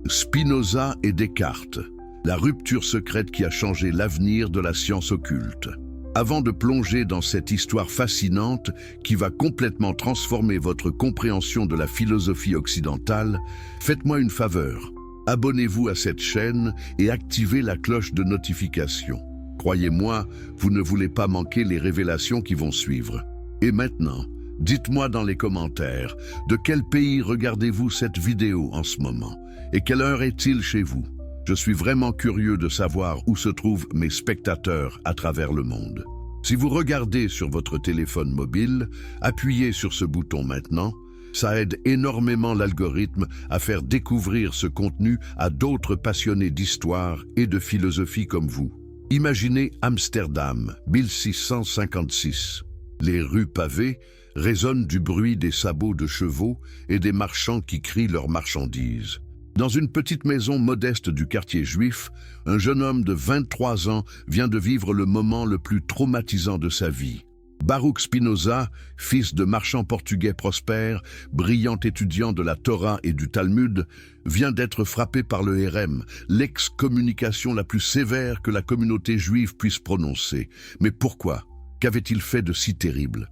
Spinoza et Descartes, la rupture secrète qui a changé l'avenir de la science occulte. Avant de plonger dans cette histoire fascinante qui va complètement transformer votre compréhension de la philosophie occidentale, faites-moi une faveur. Abonnez-vous à cette chaîne et activez la cloche de notification. Croyez-moi, vous ne voulez pas manquer les révélations qui vont suivre. Et maintenant, dites-moi dans les commentaires, de quel pays regardez-vous cette vidéo en ce moment? Et quelle heure est-il chez vous? Je suis vraiment curieux de savoir où se trouvent mes spectateurs à travers le monde. Si vous regardez sur votre téléphone mobile, appuyez sur ce bouton maintenant. Ça aide énormément l'algorithme à faire découvrir ce contenu à d'autres passionnés d'histoire et de philosophie comme vous. Imaginez Amsterdam, 1656. Les rues pavées résonnent du bruit des sabots de chevaux et des marchands qui crient leurs marchandises. Dans une petite maison modeste du quartier juif, un jeune homme de 23 ans vient de vivre le moment le plus traumatisant de sa vie. Baruch Spinoza, fils de marchand portugais prospère, brillant étudiant de la Torah et du Talmud, vient d'être frappé par le RM, l'excommunication la plus sévère que la communauté juive puisse prononcer. Mais pourquoi? Qu'avait-il fait de si terrible?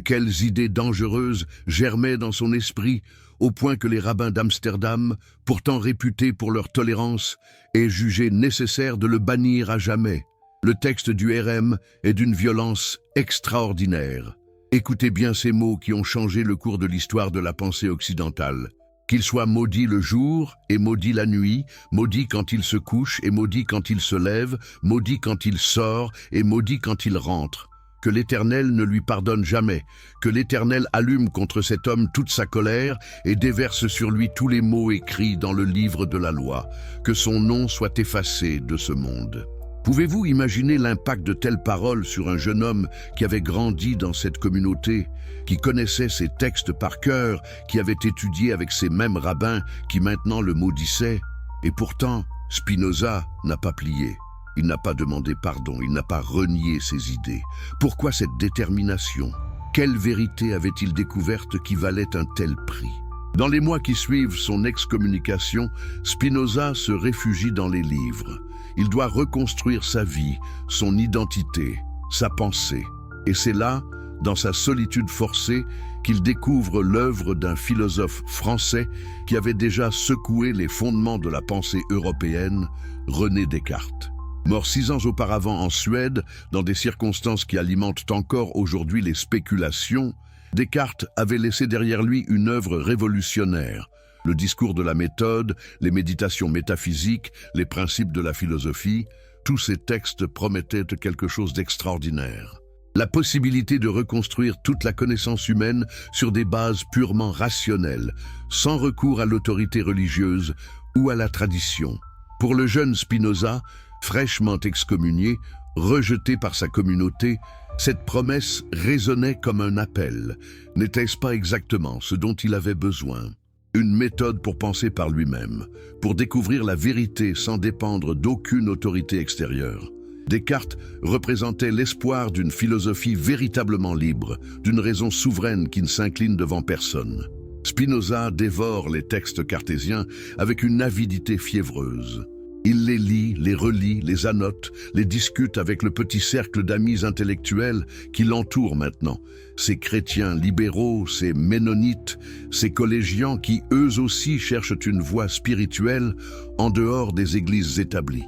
Quelles idées dangereuses germaient dans son esprit, au point que les rabbins d'Amsterdam, pourtant réputés pour leur tolérance, aient jugé nécessaire de le bannir à jamais. Le texte du RM est d'une violence extraordinaire. Écoutez bien ces mots qui ont changé le cours de l'histoire de la pensée occidentale. Qu'il soit maudit le jour et maudit la nuit, maudit quand il se couche et maudit quand il se lève, maudit quand il sort et maudit quand il rentre. Que l'Éternel ne lui pardonne jamais, que l'Éternel allume contre cet homme toute sa colère et déverse sur lui tous les mots écrits dans le livre de la loi, que son nom soit effacé de ce monde. Pouvez-vous imaginer l'impact de telles paroles sur un jeune homme qui avait grandi dans cette communauté, qui connaissait ces textes par cœur, qui avait étudié avec ces mêmes rabbins qui maintenant le maudissaient? Et pourtant, Spinoza n'a pas plié. Il n'a pas demandé pardon, il n'a pas renié ses idées. Pourquoi cette détermination? Quelle vérité avait-il découverte qui valait un tel prix? Dans les mois qui suivent son excommunication, Spinoza se réfugie dans les livres. Il doit reconstruire sa vie, son identité, sa pensée. Et c'est là, dans sa solitude forcée, qu'il découvre l'œuvre d'un philosophe français qui avait déjà secoué les fondements de la pensée européenne, René Descartes. Mort 6 ans auparavant en Suède, dans des circonstances qui alimentent encore aujourd'hui les spéculations, Descartes avait laissé derrière lui une œuvre révolutionnaire. Le discours de la méthode, les méditations métaphysiques, les principes de la philosophie, tous ces textes promettaient quelque chose d'extraordinaire. La possibilité de reconstruire toute la connaissance humaine sur des bases purement rationnelles, sans recours à l'autorité religieuse ou à la tradition. Pour le jeune Spinoza, fraîchement excommunié, rejeté par sa communauté, cette promesse résonnait comme un appel. N'était-ce pas exactement ce dont il avait besoin? Une méthode pour penser par lui-même, pour découvrir la vérité sans dépendre d'aucune autorité extérieure. Descartes représentait l'espoir d'une philosophie véritablement libre, d'une raison souveraine qui ne s'incline devant personne. Spinoza dévore les textes cartésiens avec une avidité fiévreuse. Il les lit, les relit, les annote, les discute avec le petit cercle d'amis intellectuels qui l'entourent maintenant. Ces chrétiens libéraux, ces ménonites, ces collégiens qui eux aussi cherchent une voie spirituelle en dehors des églises établies.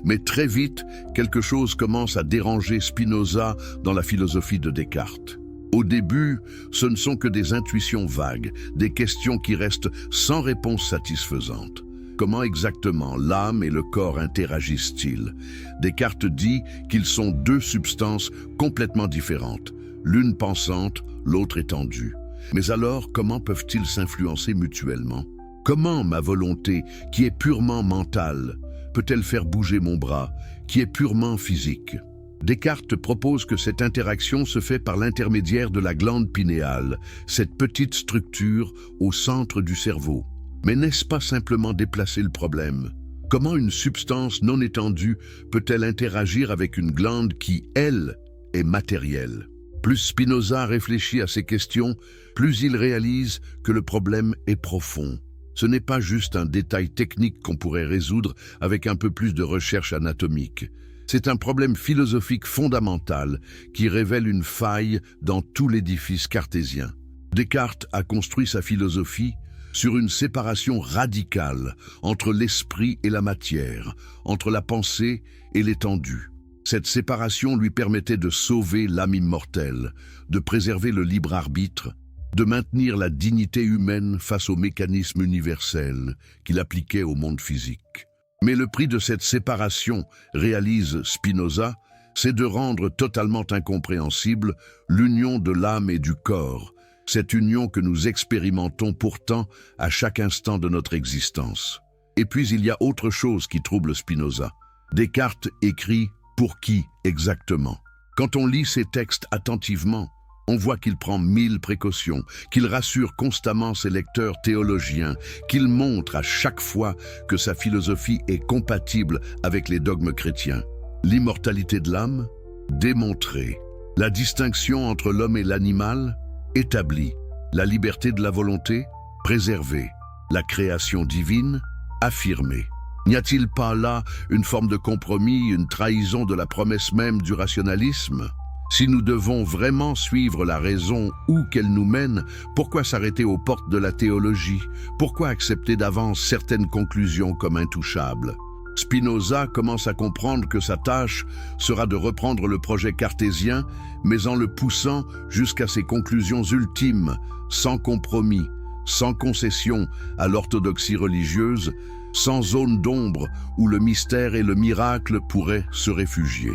Mais très vite, quelque chose commence à déranger Spinoza dans la philosophie de Descartes. Au début, ce ne sont que des intuitions vagues, des questions qui restent sans réponse satisfaisante. Comment exactement l'âme et le corps interagissent-ils? Descartes dit qu'ils sont deux substances complètement différentes, l'une pensante, l'autre étendue. Mais alors, comment peuvent-ils s'influencer mutuellement? Comment ma volonté, qui est purement mentale, peut-elle faire bouger mon bras, qui est purement physique? Descartes propose que cette interaction se fait par l'intermédiaire de la glande pinéale, cette petite structure au centre du cerveau. Mais n'est-ce pas simplement déplacer le problème? Comment une substance non étendue peut-elle interagir avec une glande qui, elle, est matérielle? Plus Spinoza réfléchit à ces questions, plus il réalise que le problème est profond. Ce n'est pas juste un détail technique qu'on pourrait résoudre avec un peu plus de recherche anatomique. C'est un problème philosophique fondamental qui révèle une faille dans tout l'édifice cartésien. Descartes a construit sa philosophie sur une séparation radicale entre l'esprit et la matière, entre la pensée et l'étendue. Cette séparation lui permettait de sauver l'âme immortelle, de préserver le libre arbitre, de maintenir la dignité humaine face au mécanisme universel qu'il appliquait au monde physique. Mais le prix de cette séparation, réalise Spinoza, c'est de rendre totalement incompréhensible l'union de l'âme et du corps, cette union que nous expérimentons pourtant à chaque instant de notre existence. Et puis il y a autre chose qui trouble Spinoza. Descartes écrit « pour qui exactement ?» Quand on lit ces textes attentivement, on voit qu'il prend 1000 précautions, qu'il rassure constamment ses lecteurs théologiens, qu'il montre à chaque fois que sa philosophie est compatible avec les dogmes chrétiens. L'immortalité de l'âme, démontrée. La distinction entre l'homme et l'animal, établie. La liberté de la volonté, préservée. La création divine, affirmée. N'y a-t-il pas là une forme de compromis, une trahison de la promesse même du rationalisme ? Si nous devons vraiment suivre la raison où qu'elle nous mène, pourquoi s'arrêter aux portes de la théologie? Pourquoi accepter d'avance certaines conclusions comme intouchables? Spinoza commence à comprendre que sa tâche sera de reprendre le projet cartésien, mais en le poussant jusqu'à ses conclusions ultimes, sans compromis, sans concession à l'orthodoxie religieuse, sans zone d'ombre où le mystère et le miracle pourraient se réfugier.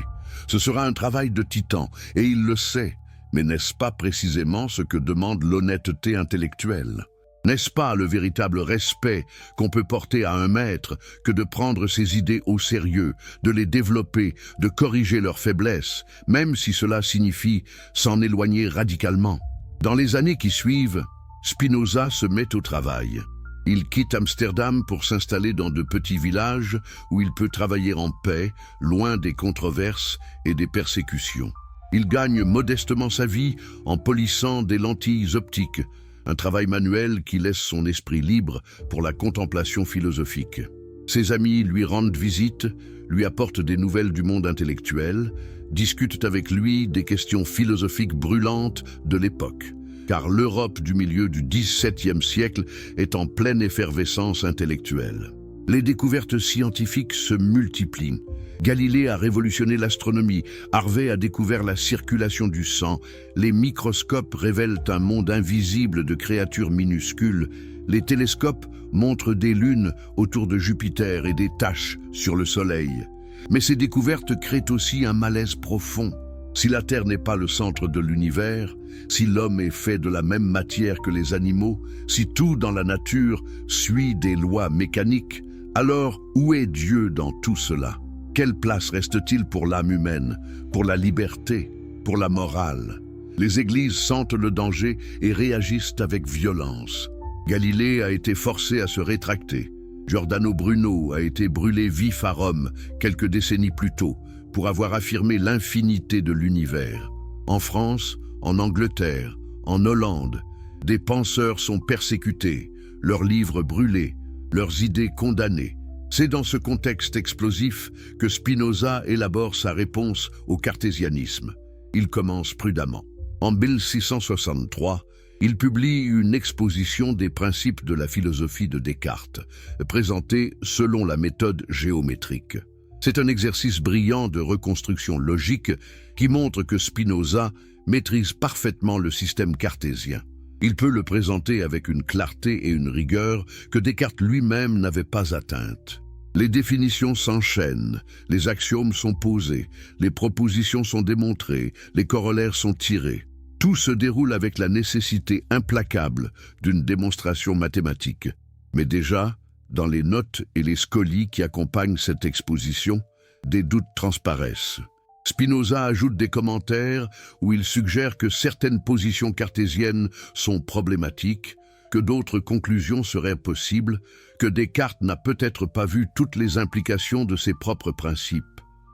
Ce sera un travail de titan, et il le sait, mais n'est-ce pas précisément ce que demande l'honnêteté intellectuelle? N'est-ce pas le véritable respect qu'on peut porter à un maître que de prendre ses idées au sérieux, de les développer, de corriger leurs faiblesses, même si cela signifie s'en éloigner radicalement? Dans les années qui suivent, Spinoza se met au travail. Il quitte Amsterdam pour s'installer dans de petits villages où il peut travailler en paix, loin des controverses et des persécutions. Il gagne modestement sa vie en polissant des lentilles optiques, un travail manuel qui laisse son esprit libre pour la contemplation philosophique. Ses amis lui rendent visite, lui apportent des nouvelles du monde intellectuel, discutent avec lui des questions philosophiques brûlantes de l'époque. Car l'Europe du milieu du XVIIe siècle est en pleine effervescence intellectuelle. Les découvertes scientifiques se multiplient. Galilée a révolutionné l'astronomie, Harvey a découvert la circulation du sang, les microscopes révèlent un monde invisible de créatures minuscules, les télescopes montrent des lunes autour de Jupiter et des taches sur le Soleil. Mais ces découvertes créent aussi un malaise profond. Si la Terre n'est pas le centre de l'univers, si l'homme est fait de la même matière que les animaux, si tout dans la nature suit des lois mécaniques, alors où est Dieu dans tout cela? Quelle place reste-t-il pour l'âme humaine, pour la liberté, pour la morale? Les églises sentent le danger et réagissent avec violence. Galilée a été forcé à se rétracter. Giordano Bruno a été brûlé vif à Rome quelques décennies plus tôt, pour avoir affirmé l'infinité de l'univers. En France, en Angleterre, en Hollande, des penseurs sont persécutés, leurs livres brûlés, leurs idées condamnées. C'est dans ce contexte explosif que Spinoza élabore sa réponse au cartésianisme. Il commence prudemment. En 1663, il publie une exposition des principes de la philosophie de Descartes, présentée selon la méthode géométrique. C'est un exercice brillant de reconstruction logique qui montre que Spinoza maîtrise parfaitement le système cartésien. Il peut le présenter avec une clarté et une rigueur que Descartes lui-même n'avait pas atteintes. Les définitions s'enchaînent, les axiomes sont posés, les propositions sont démontrées, les corollaires sont tirés. Tout se déroule avec la nécessité implacable d'une démonstration mathématique. Mais déjà, dans les notes et les scolies qui accompagnent cette exposition, des doutes transparaissent. Spinoza ajoute des commentaires où il suggère que certaines positions cartésiennes sont problématiques, que d'autres conclusions seraient possibles, que Descartes n'a peut-être pas vu toutes les implications de ses propres principes.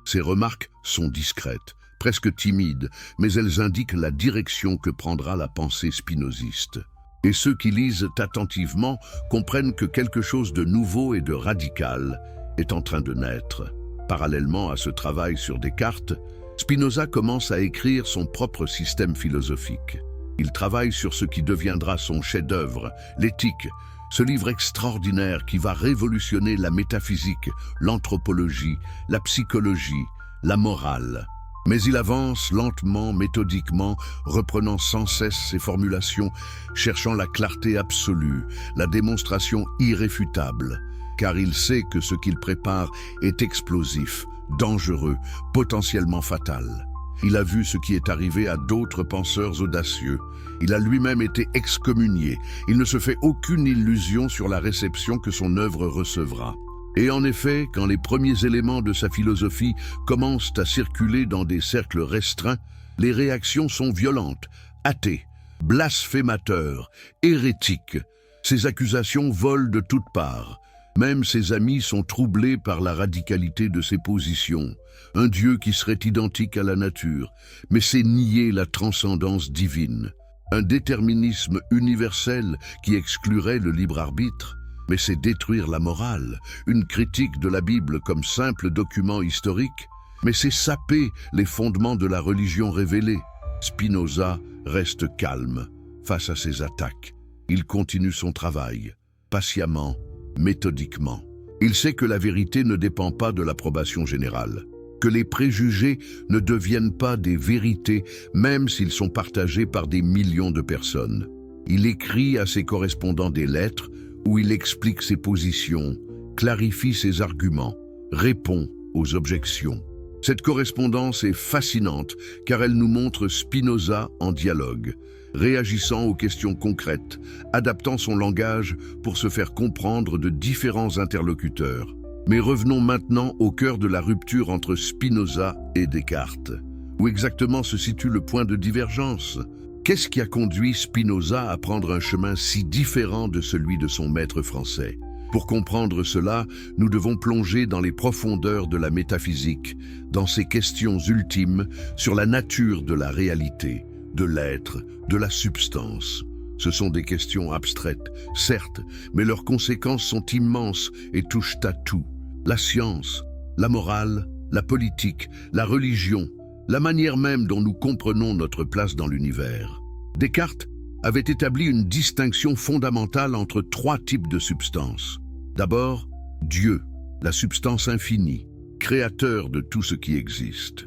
Ces remarques sont discrètes, presque timides, mais elles indiquent la direction que prendra la pensée spinoziste. Et ceux qui lisent attentivement comprennent que quelque chose de nouveau et de radical est en train de naître. Parallèlement à ce travail sur Descartes, Spinoza commence à écrire son propre système philosophique. Il travaille sur ce qui deviendra son chef-d'œuvre, l'Éthique, ce livre extraordinaire qui va révolutionner la métaphysique, l'anthropologie, la psychologie, la morale. Mais il avance lentement, méthodiquement, reprenant sans cesse ses formulations, cherchant la clarté absolue, la démonstration irréfutable, car il sait que ce qu'il prépare est explosif, dangereux, potentiellement fatal. Il a vu ce qui est arrivé à d'autres penseurs audacieux. Il a lui-même été excommunié. Il ne se fait aucune illusion sur la réception que son œuvre recevra. Et en effet, quand les premiers éléments de sa philosophie commencent à circuler dans des cercles restreints, les réactions sont violentes, athées, blasphémateurs, hérétiques. Ces accusations volent de toutes parts. Même ses amis sont troublés par la radicalité de ses positions. Un Dieu qui serait identique à la nature, mais c'est nier la transcendance divine. Un déterminisme universel qui exclurait le libre arbitre, mais c'est détruire la morale. Une critique de la Bible comme simple document historique, mais c'est saper les fondements de la religion révélée. Spinoza reste calme face à ces attaques. Il continue son travail, patiemment, méthodiquement. Il sait que la vérité ne dépend pas de l'approbation générale, que les préjugés ne deviennent pas des vérités, même s'ils sont partagés par des millions de personnes. Il écrit à ses correspondants des lettres où il explique ses positions, clarifie ses arguments, répond aux objections. Cette correspondance est fascinante car elle nous montre Spinoza en dialogue, réagissant aux questions concrètes, adaptant son langage pour se faire comprendre de différents interlocuteurs. Mais revenons maintenant au cœur de la rupture entre Spinoza et Descartes. Où exactement se situe le point de divergence? Qu'est-ce qui a conduit Spinoza à prendre un chemin si différent de celui de son maître français? Pour comprendre cela, nous devons plonger dans les profondeurs de la métaphysique, dans ces questions ultimes sur la nature de la réalité, de l'être, de la substance. Ce sont des questions abstraites, certes, mais leurs conséquences sont immenses et touchent à tout. La science, la morale, la politique, la religion, la manière même dont nous comprenons notre place dans l'univers. Descartes avait établi une distinction fondamentale entre trois types de substances. D'abord, Dieu, la substance infinie, créateur de tout ce qui existe.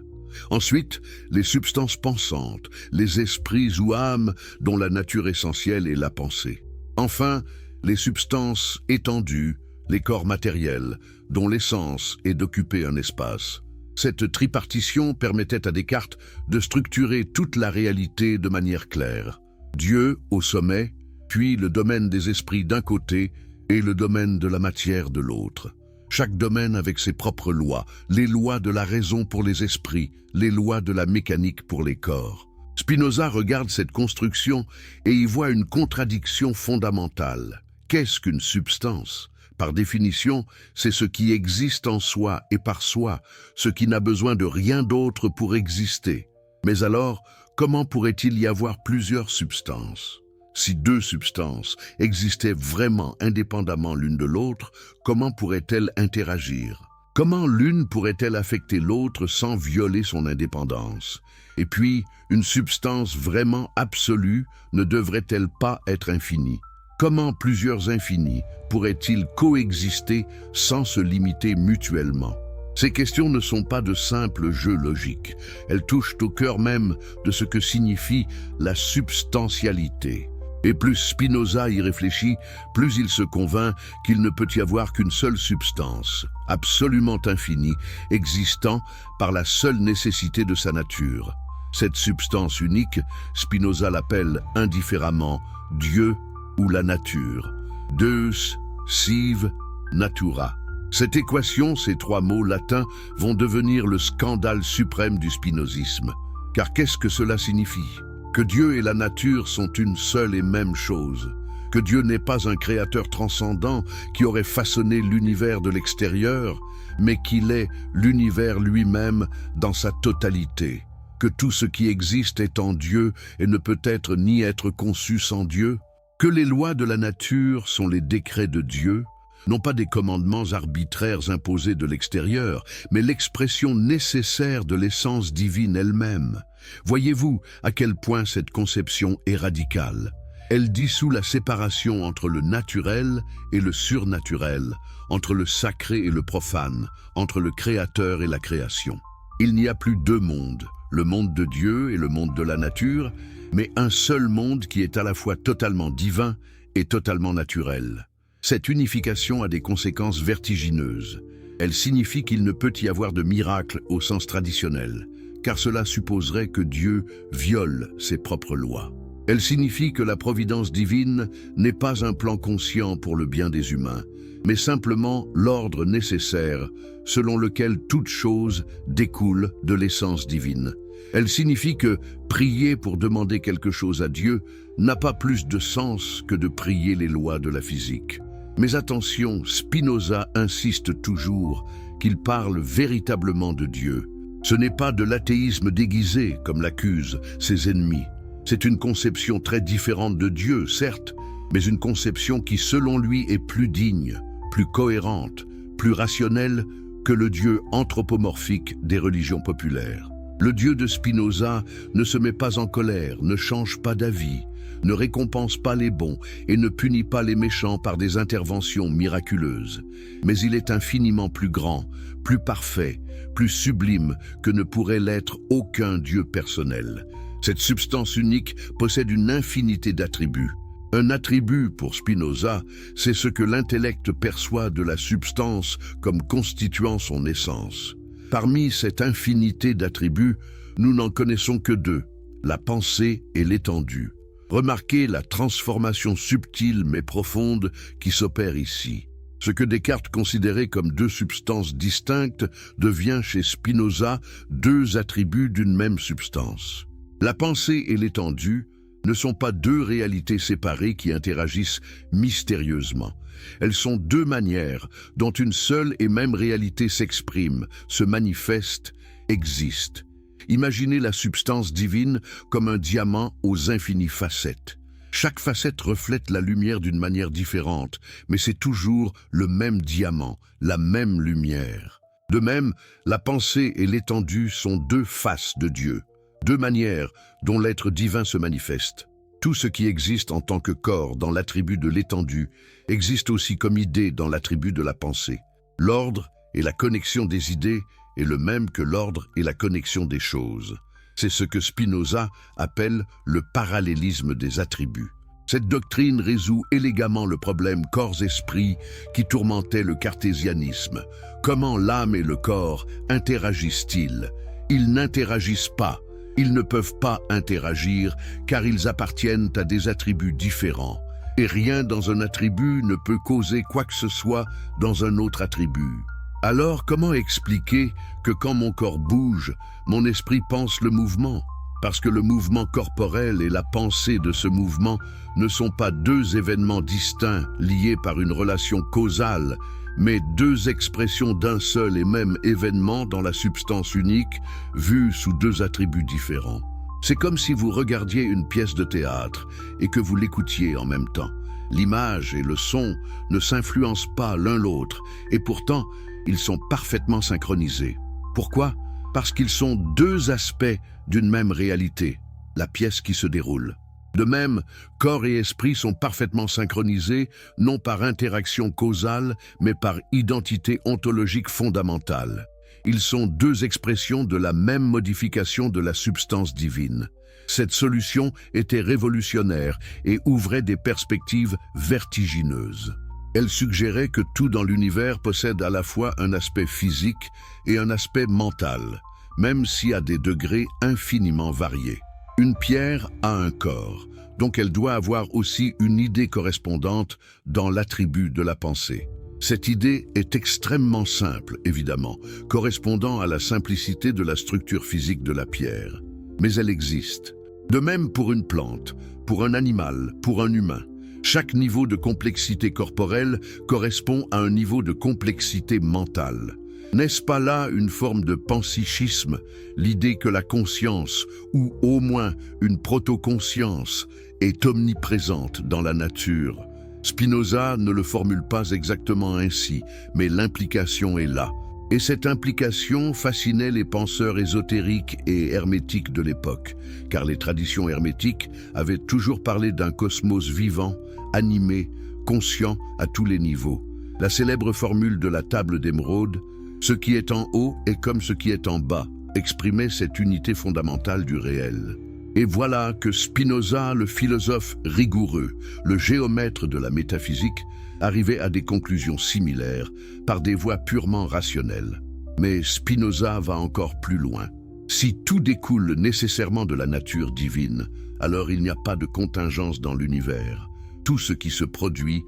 Ensuite, les substances pensantes, les esprits ou âmes dont la nature essentielle est la pensée. Enfin, les substances étendues, les corps matériels, dont l'essence est d'occuper un espace. Cette tripartition permettait à Descartes de structurer toute la réalité de manière claire. Dieu au sommet, puis le domaine des esprits d'un côté et le domaine de la matière de l'autre. Chaque domaine avec ses propres lois, les lois de la raison pour les esprits, les lois de la mécanique pour les corps. Spinoza regarde cette construction et y voit une contradiction fondamentale. Qu'est-ce qu'une substance? Par définition, c'est ce qui existe en soi et par soi, ce qui n'a besoin de rien d'autre pour exister. Mais alors, comment pourrait-il y avoir plusieurs substances? Si deux substances existaient vraiment indépendamment l'une de l'autre, comment pourraient-elles interagir? Comment l'une pourrait-elle affecter l'autre sans violer son indépendance? Et puis, une substance vraiment absolue ne devrait-elle pas être infinie? Comment plusieurs infinis pourraient-ils coexister sans se limiter mutuellement? Ces questions ne sont pas de simples jeux logiques. Elles touchent au cœur même de ce que signifie la substantialité. Et plus Spinoza y réfléchit, plus il se convainc qu'il ne peut y avoir qu'une seule substance, absolument infinie, existant par la seule nécessité de sa nature. Cette substance unique, Spinoza l'appelle indifféremment Dieu ou la nature. Deus, sive, natura. Cette équation, ces trois mots latins, vont devenir le scandale suprême du spinozisme. Car qu'est-ce que cela signifie? Que Dieu et la nature sont une seule et même chose. Que Dieu n'est pas un créateur transcendant qui aurait façonné l'univers de l'extérieur, mais qu'il est l'univers lui-même dans sa totalité. Que tout ce qui existe est en Dieu et ne peut être ni être conçu sans Dieu. Que les lois de la nature sont les décrets de Dieu, non pas des commandements arbitraires imposés de l'extérieur, mais l'expression nécessaire de l'essence divine elle-même. Voyez-vous à quel point cette conception est radicale. Elle dissout la séparation entre le naturel et le surnaturel, entre le sacré et le profane, entre le créateur et la création. Il n'y a plus deux mondes, le monde de Dieu et le monde de la nature, mais un seul monde qui est à la fois totalement divin et totalement naturel. Cette unification a des conséquences vertigineuses. Elle signifie qu'il ne peut y avoir de miracle au sens traditionnel, car cela supposerait que Dieu viole ses propres lois. Elle signifie que la providence divine n'est pas un plan conscient pour le bien des humains, mais simplement l'ordre nécessaire selon lequel toute chose découle de l'essence divine. Elle signifie que prier pour demander quelque chose à Dieu n'a pas plus de sens que de prier les lois de la physique. Mais attention, Spinoza insiste toujours qu'il parle véritablement de Dieu. Ce n'est pas de l'athéisme déguisé, comme l'accusent ses ennemis. C'est une conception très différente de Dieu, certes, mais une conception qui, selon lui, est plus digne, plus cohérente, plus rationnelle que le Dieu anthropomorphique des religions populaires. Le Dieu de Spinoza ne se met pas en colère, ne change pas d'avis, ne récompense pas les bons et ne punit pas les méchants par des interventions miraculeuses. Mais il est infiniment plus grand, plus parfait, plus sublime que ne pourrait l'être aucun Dieu personnel. Cette substance unique possède une infinité d'attributs. Un attribut, pour Spinoza, c'est ce que l'intellect perçoit de la substance comme constituant son essence. Parmi cette infinité d'attributs, nous n'en connaissons que deux, la pensée et l'étendue. Remarquez la transformation subtile mais profonde qui s'opère ici. Ce que Descartes considérait comme deux substances distinctes devient chez Spinoza deux attributs d'une même substance. La pensée et l'étendue ne sont pas deux réalités séparées qui interagissent mystérieusement. Elles sont deux manières dont une seule et même réalité s'exprime, se manifeste, existe. Imaginez la substance divine comme un diamant aux infinies facettes. Chaque facette reflète la lumière d'une manière différente, mais c'est toujours le même diamant, la même lumière. De même, la pensée et l'étendue sont deux faces de Dieu, deux manières dont l'être divin se manifeste. Tout ce qui existe en tant que corps dans l'attribut de l'étendue existe aussi comme idée dans l'attribut de la pensée. L'ordre et la connexion des idées est le même que l'ordre et la connexion des choses. C'est ce que Spinoza appelle le parallélisme des attributs. Cette doctrine résout élégamment le problème corps-esprit qui tourmentait le cartésianisme. Comment l'âme et le corps interagissent-ils? Ils n'interagissent pas. Ils ne peuvent pas interagir car ils appartiennent à des attributs différents. Et rien dans un attribut ne peut causer quoi que ce soit dans un autre attribut. Alors comment expliquer que quand mon corps bouge, mon esprit pense le mouvement? Parce que le mouvement corporel et la pensée de ce mouvement ne sont pas deux événements distincts liés par une relation causale, mais deux expressions d'un seul et même événement dans la substance unique, vue sous deux attributs différents. C'est comme si vous regardiez une pièce de théâtre et que vous l'écoutiez en même temps. L'image et le son ne s'influencent pas l'un l'autre, et pourtant, ils sont parfaitement synchronisés. Pourquoi? Parce qu'ils sont deux aspects d'une même réalité, la pièce qui se déroule. De même, corps et esprit sont parfaitement synchronisés, non par interaction causale, mais par identité ontologique fondamentale. Ils sont deux expressions de la même modification de la substance divine. Cette solution était révolutionnaire et ouvrait des perspectives vertigineuses. Elle suggérait que tout dans l'univers possède à la fois un aspect physique et un aspect mental, même si à des degrés infiniment variés. Une pierre a un corps, donc elle doit avoir aussi une idée correspondante dans l'attribut de la pensée. Cette idée est extrêmement simple, évidemment, correspondant à la simplicité de la structure physique de la pierre. Mais elle existe. De même pour une plante, pour un animal, pour un humain. Chaque niveau de complexité corporelle correspond à un niveau de complexité mentale. N'est-ce pas là une forme de panpsychisme, l'idée que la conscience, ou au moins une protoconscience, est omniprésente dans la nature. Spinoza ne le formule pas exactement ainsi, mais l'implication est là. Et cette implication fascinait les penseurs ésotériques et hermétiques de l'époque, car les traditions hermétiques avaient toujours parlé d'un cosmos vivant, animé, conscient à tous les niveaux. La célèbre formule de la table d'émeraude, « ce qui est en haut est comme ce qui est en bas », exprimait cette unité fondamentale du réel. Et voilà que Spinoza, le philosophe rigoureux, le géomètre de la métaphysique, arrivait à des conclusions similaires par des voies purement rationnelles. Mais Spinoza va encore plus loin. Si tout découle nécessairement de la nature divine, alors il n'y a pas de contingence dans l'univers. Tout ce qui se produit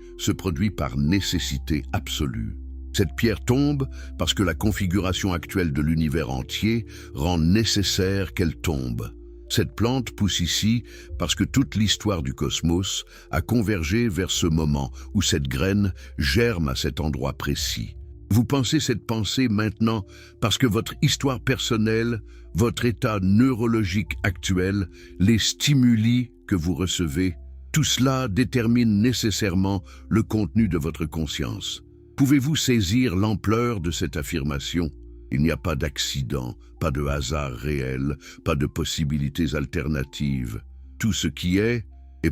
par nécessité absolue. Cette pierre tombe parce que la configuration actuelle de l'univers entier rend nécessaire qu'elle tombe. Cette plante pousse ici parce que toute l'histoire du cosmos a convergé vers ce moment où cette graine germe à cet endroit précis. Vous pensez cette pensée maintenant parce que votre histoire personnelle, votre état neurologique actuel, les stimuli que vous recevez, tout cela détermine nécessairement le contenu de votre conscience. Pouvez-vous saisir l'ampleur de cette affirmation ? Il n'y a pas d'accident, pas de hasard réel, pas de possibilités alternatives. Tout ce qui est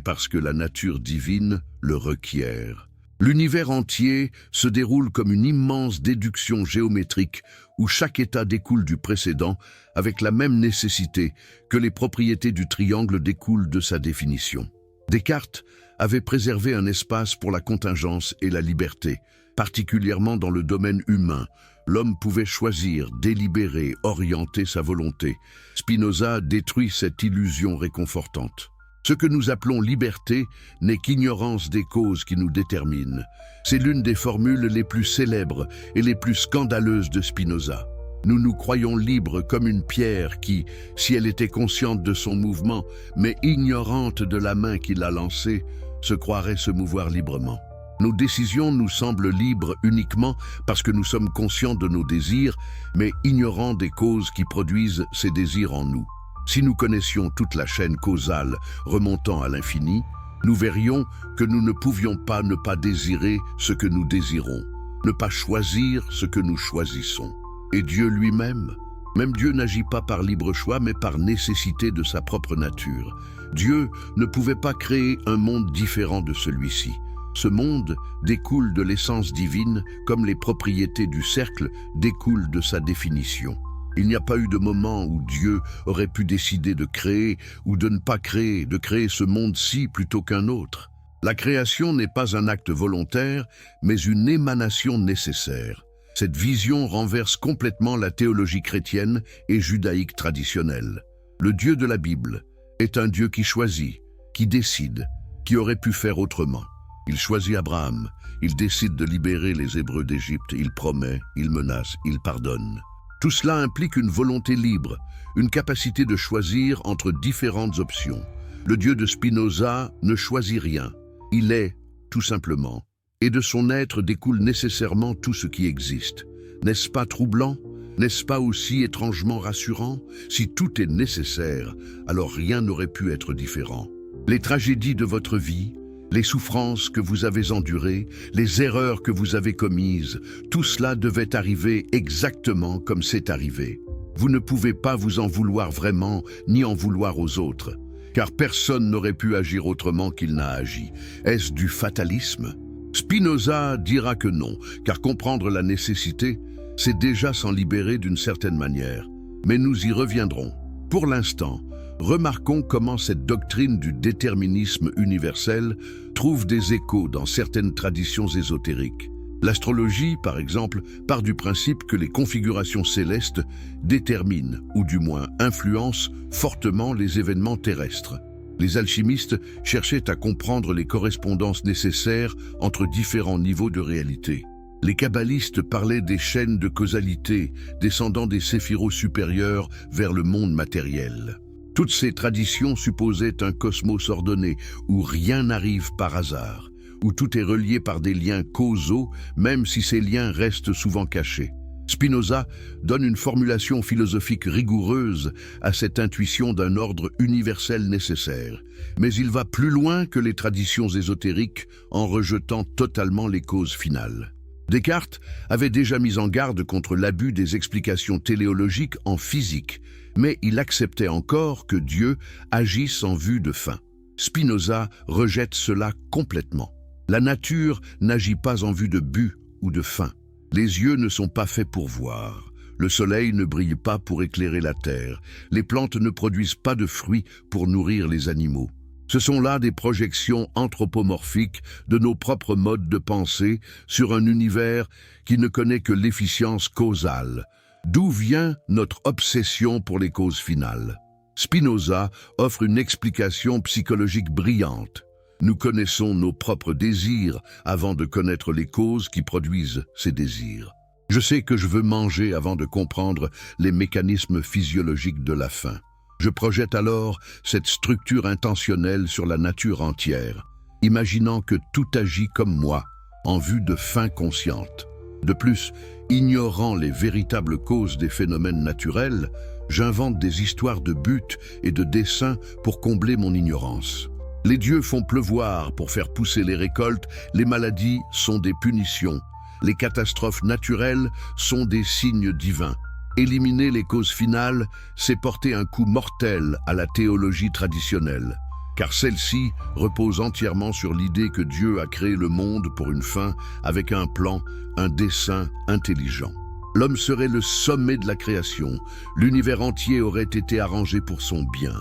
parce que la nature divine le requiert. L'univers entier se déroule comme une immense déduction géométrique où chaque état découle du précédent avec la même nécessité que les propriétés du triangle découlent de sa définition. Descartes avait préservé un espace pour la contingence et la liberté, particulièrement dans le domaine humain. L'homme pouvait choisir, délibérer, orienter sa volonté. Spinoza détruit cette illusion réconfortante. Ce que nous appelons liberté n'est qu'ignorance des causes qui nous déterminent. C'est l'une des formules les plus célèbres et les plus scandaleuses de Spinoza. Nous nous croyons libres comme une pierre qui, si elle était consciente de son mouvement, mais ignorante de la main qui l'a lancée, se croirait se mouvoir librement. Nos décisions nous semblent libres uniquement parce que nous sommes conscients de nos désirs, mais ignorants des causes qui produisent ces désirs en nous. Si nous connaissions toute la chaîne causale remontant à l'infini, nous verrions que nous ne pouvions pas ne pas désirer ce que nous désirons, ne pas choisir ce que nous choisissons. Et Dieu lui-même, même Dieu n'agit pas par libre choix, mais par nécessité de sa propre nature. Dieu ne pouvait pas créer un monde différent de celui-ci. Ce monde découle de l'essence divine, comme les propriétés du cercle découlent de sa définition. Il n'y a pas eu de moment où Dieu aurait pu décider de créer ou de ne pas créer, de créer ce monde-ci plutôt qu'un autre. La création n'est pas un acte volontaire, mais une émanation nécessaire. Cette vision renverse complètement la théologie chrétienne et judaïque traditionnelle. Le Dieu de la Bible est un Dieu qui choisit, qui décide, qui aurait pu faire autrement. Il choisit Abraham, il décide de libérer les Hébreux d'Égypte, il promet, il menace, il pardonne. Tout cela implique une volonté libre, une capacité de choisir entre différentes options. Le Dieu de Spinoza ne choisit rien, il est, tout simplement. Et de son être découle nécessairement tout ce qui existe. N'est-ce pas troublant? N'est-ce pas aussi étrangement rassurant? Si tout est nécessaire, alors rien n'aurait pu être différent. Les tragédies de votre vie, les souffrances que vous avez endurées, les erreurs que vous avez commises, tout cela devait arriver exactement comme c'est arrivé. Vous ne pouvez pas vous en vouloir vraiment, ni en vouloir aux autres, car personne n'aurait pu agir autrement qu'il n'a agi. Est-ce du fatalisme? Spinoza dira que non, car comprendre la nécessité, c'est déjà s'en libérer d'une certaine manière. Mais nous y reviendrons. Pour l'instant, remarquons comment cette doctrine du déterminisme universel trouve des échos dans certaines traditions ésotériques. L'astrologie, par exemple, part du principe que les configurations célestes déterminent, ou du moins influencent, fortement les événements terrestres. Les alchimistes cherchaient à comprendre les correspondances nécessaires entre différents niveaux de réalité. Les kabbalistes parlaient des chaînes de causalité descendant des séphiros supérieurs vers le monde matériel. Toutes ces traditions supposaient un cosmos ordonné, où rien n'arrive par hasard, où tout est relié par des liens causaux, même si ces liens restent souvent cachés. Spinoza donne une formulation philosophique rigoureuse à cette intuition d'un ordre universel nécessaire, mais il va plus loin que les traditions ésotériques en rejetant totalement les causes finales. Descartes avait déjà mis en garde contre l'abus des explications téléologiques en physique, mais il acceptait encore que Dieu agisse en vue de fin. Spinoza rejette cela complètement. La nature n'agit pas en vue de but ou de fin. Les yeux ne sont pas faits pour voir. Le soleil ne brille pas pour éclairer la terre. Les plantes ne produisent pas de fruits pour nourrir les animaux. Ce sont là des projections anthropomorphiques de nos propres modes de pensée sur un univers qui ne connaît que l'efficience causale. D'où vient notre obsession pour les causes finales? Spinoza offre une explication psychologique brillante. Nous connaissons nos propres désirs avant de connaître les causes qui produisent ces désirs. Je sais que je veux manger avant de comprendre les mécanismes physiologiques de la faim. Je projette alors cette structure intentionnelle sur la nature entière, imaginant que tout agit comme moi, en vue de fins conscientes. De plus, ignorant les véritables causes des phénomènes naturels, j'invente des histoires de buts et de desseins pour combler mon ignorance. Les dieux font pleuvoir pour faire pousser les récoltes, les maladies sont des punitions, les catastrophes naturelles sont des signes divins. Éliminer les causes finales, c'est porter un coup mortel à la théologie traditionnelle, car celle-ci repose entièrement sur l'idée que Dieu a créé le monde pour une fin, avec un plan, un dessein intelligent. L'homme serait le sommet de la création, l'univers entier aurait été arrangé pour son bien.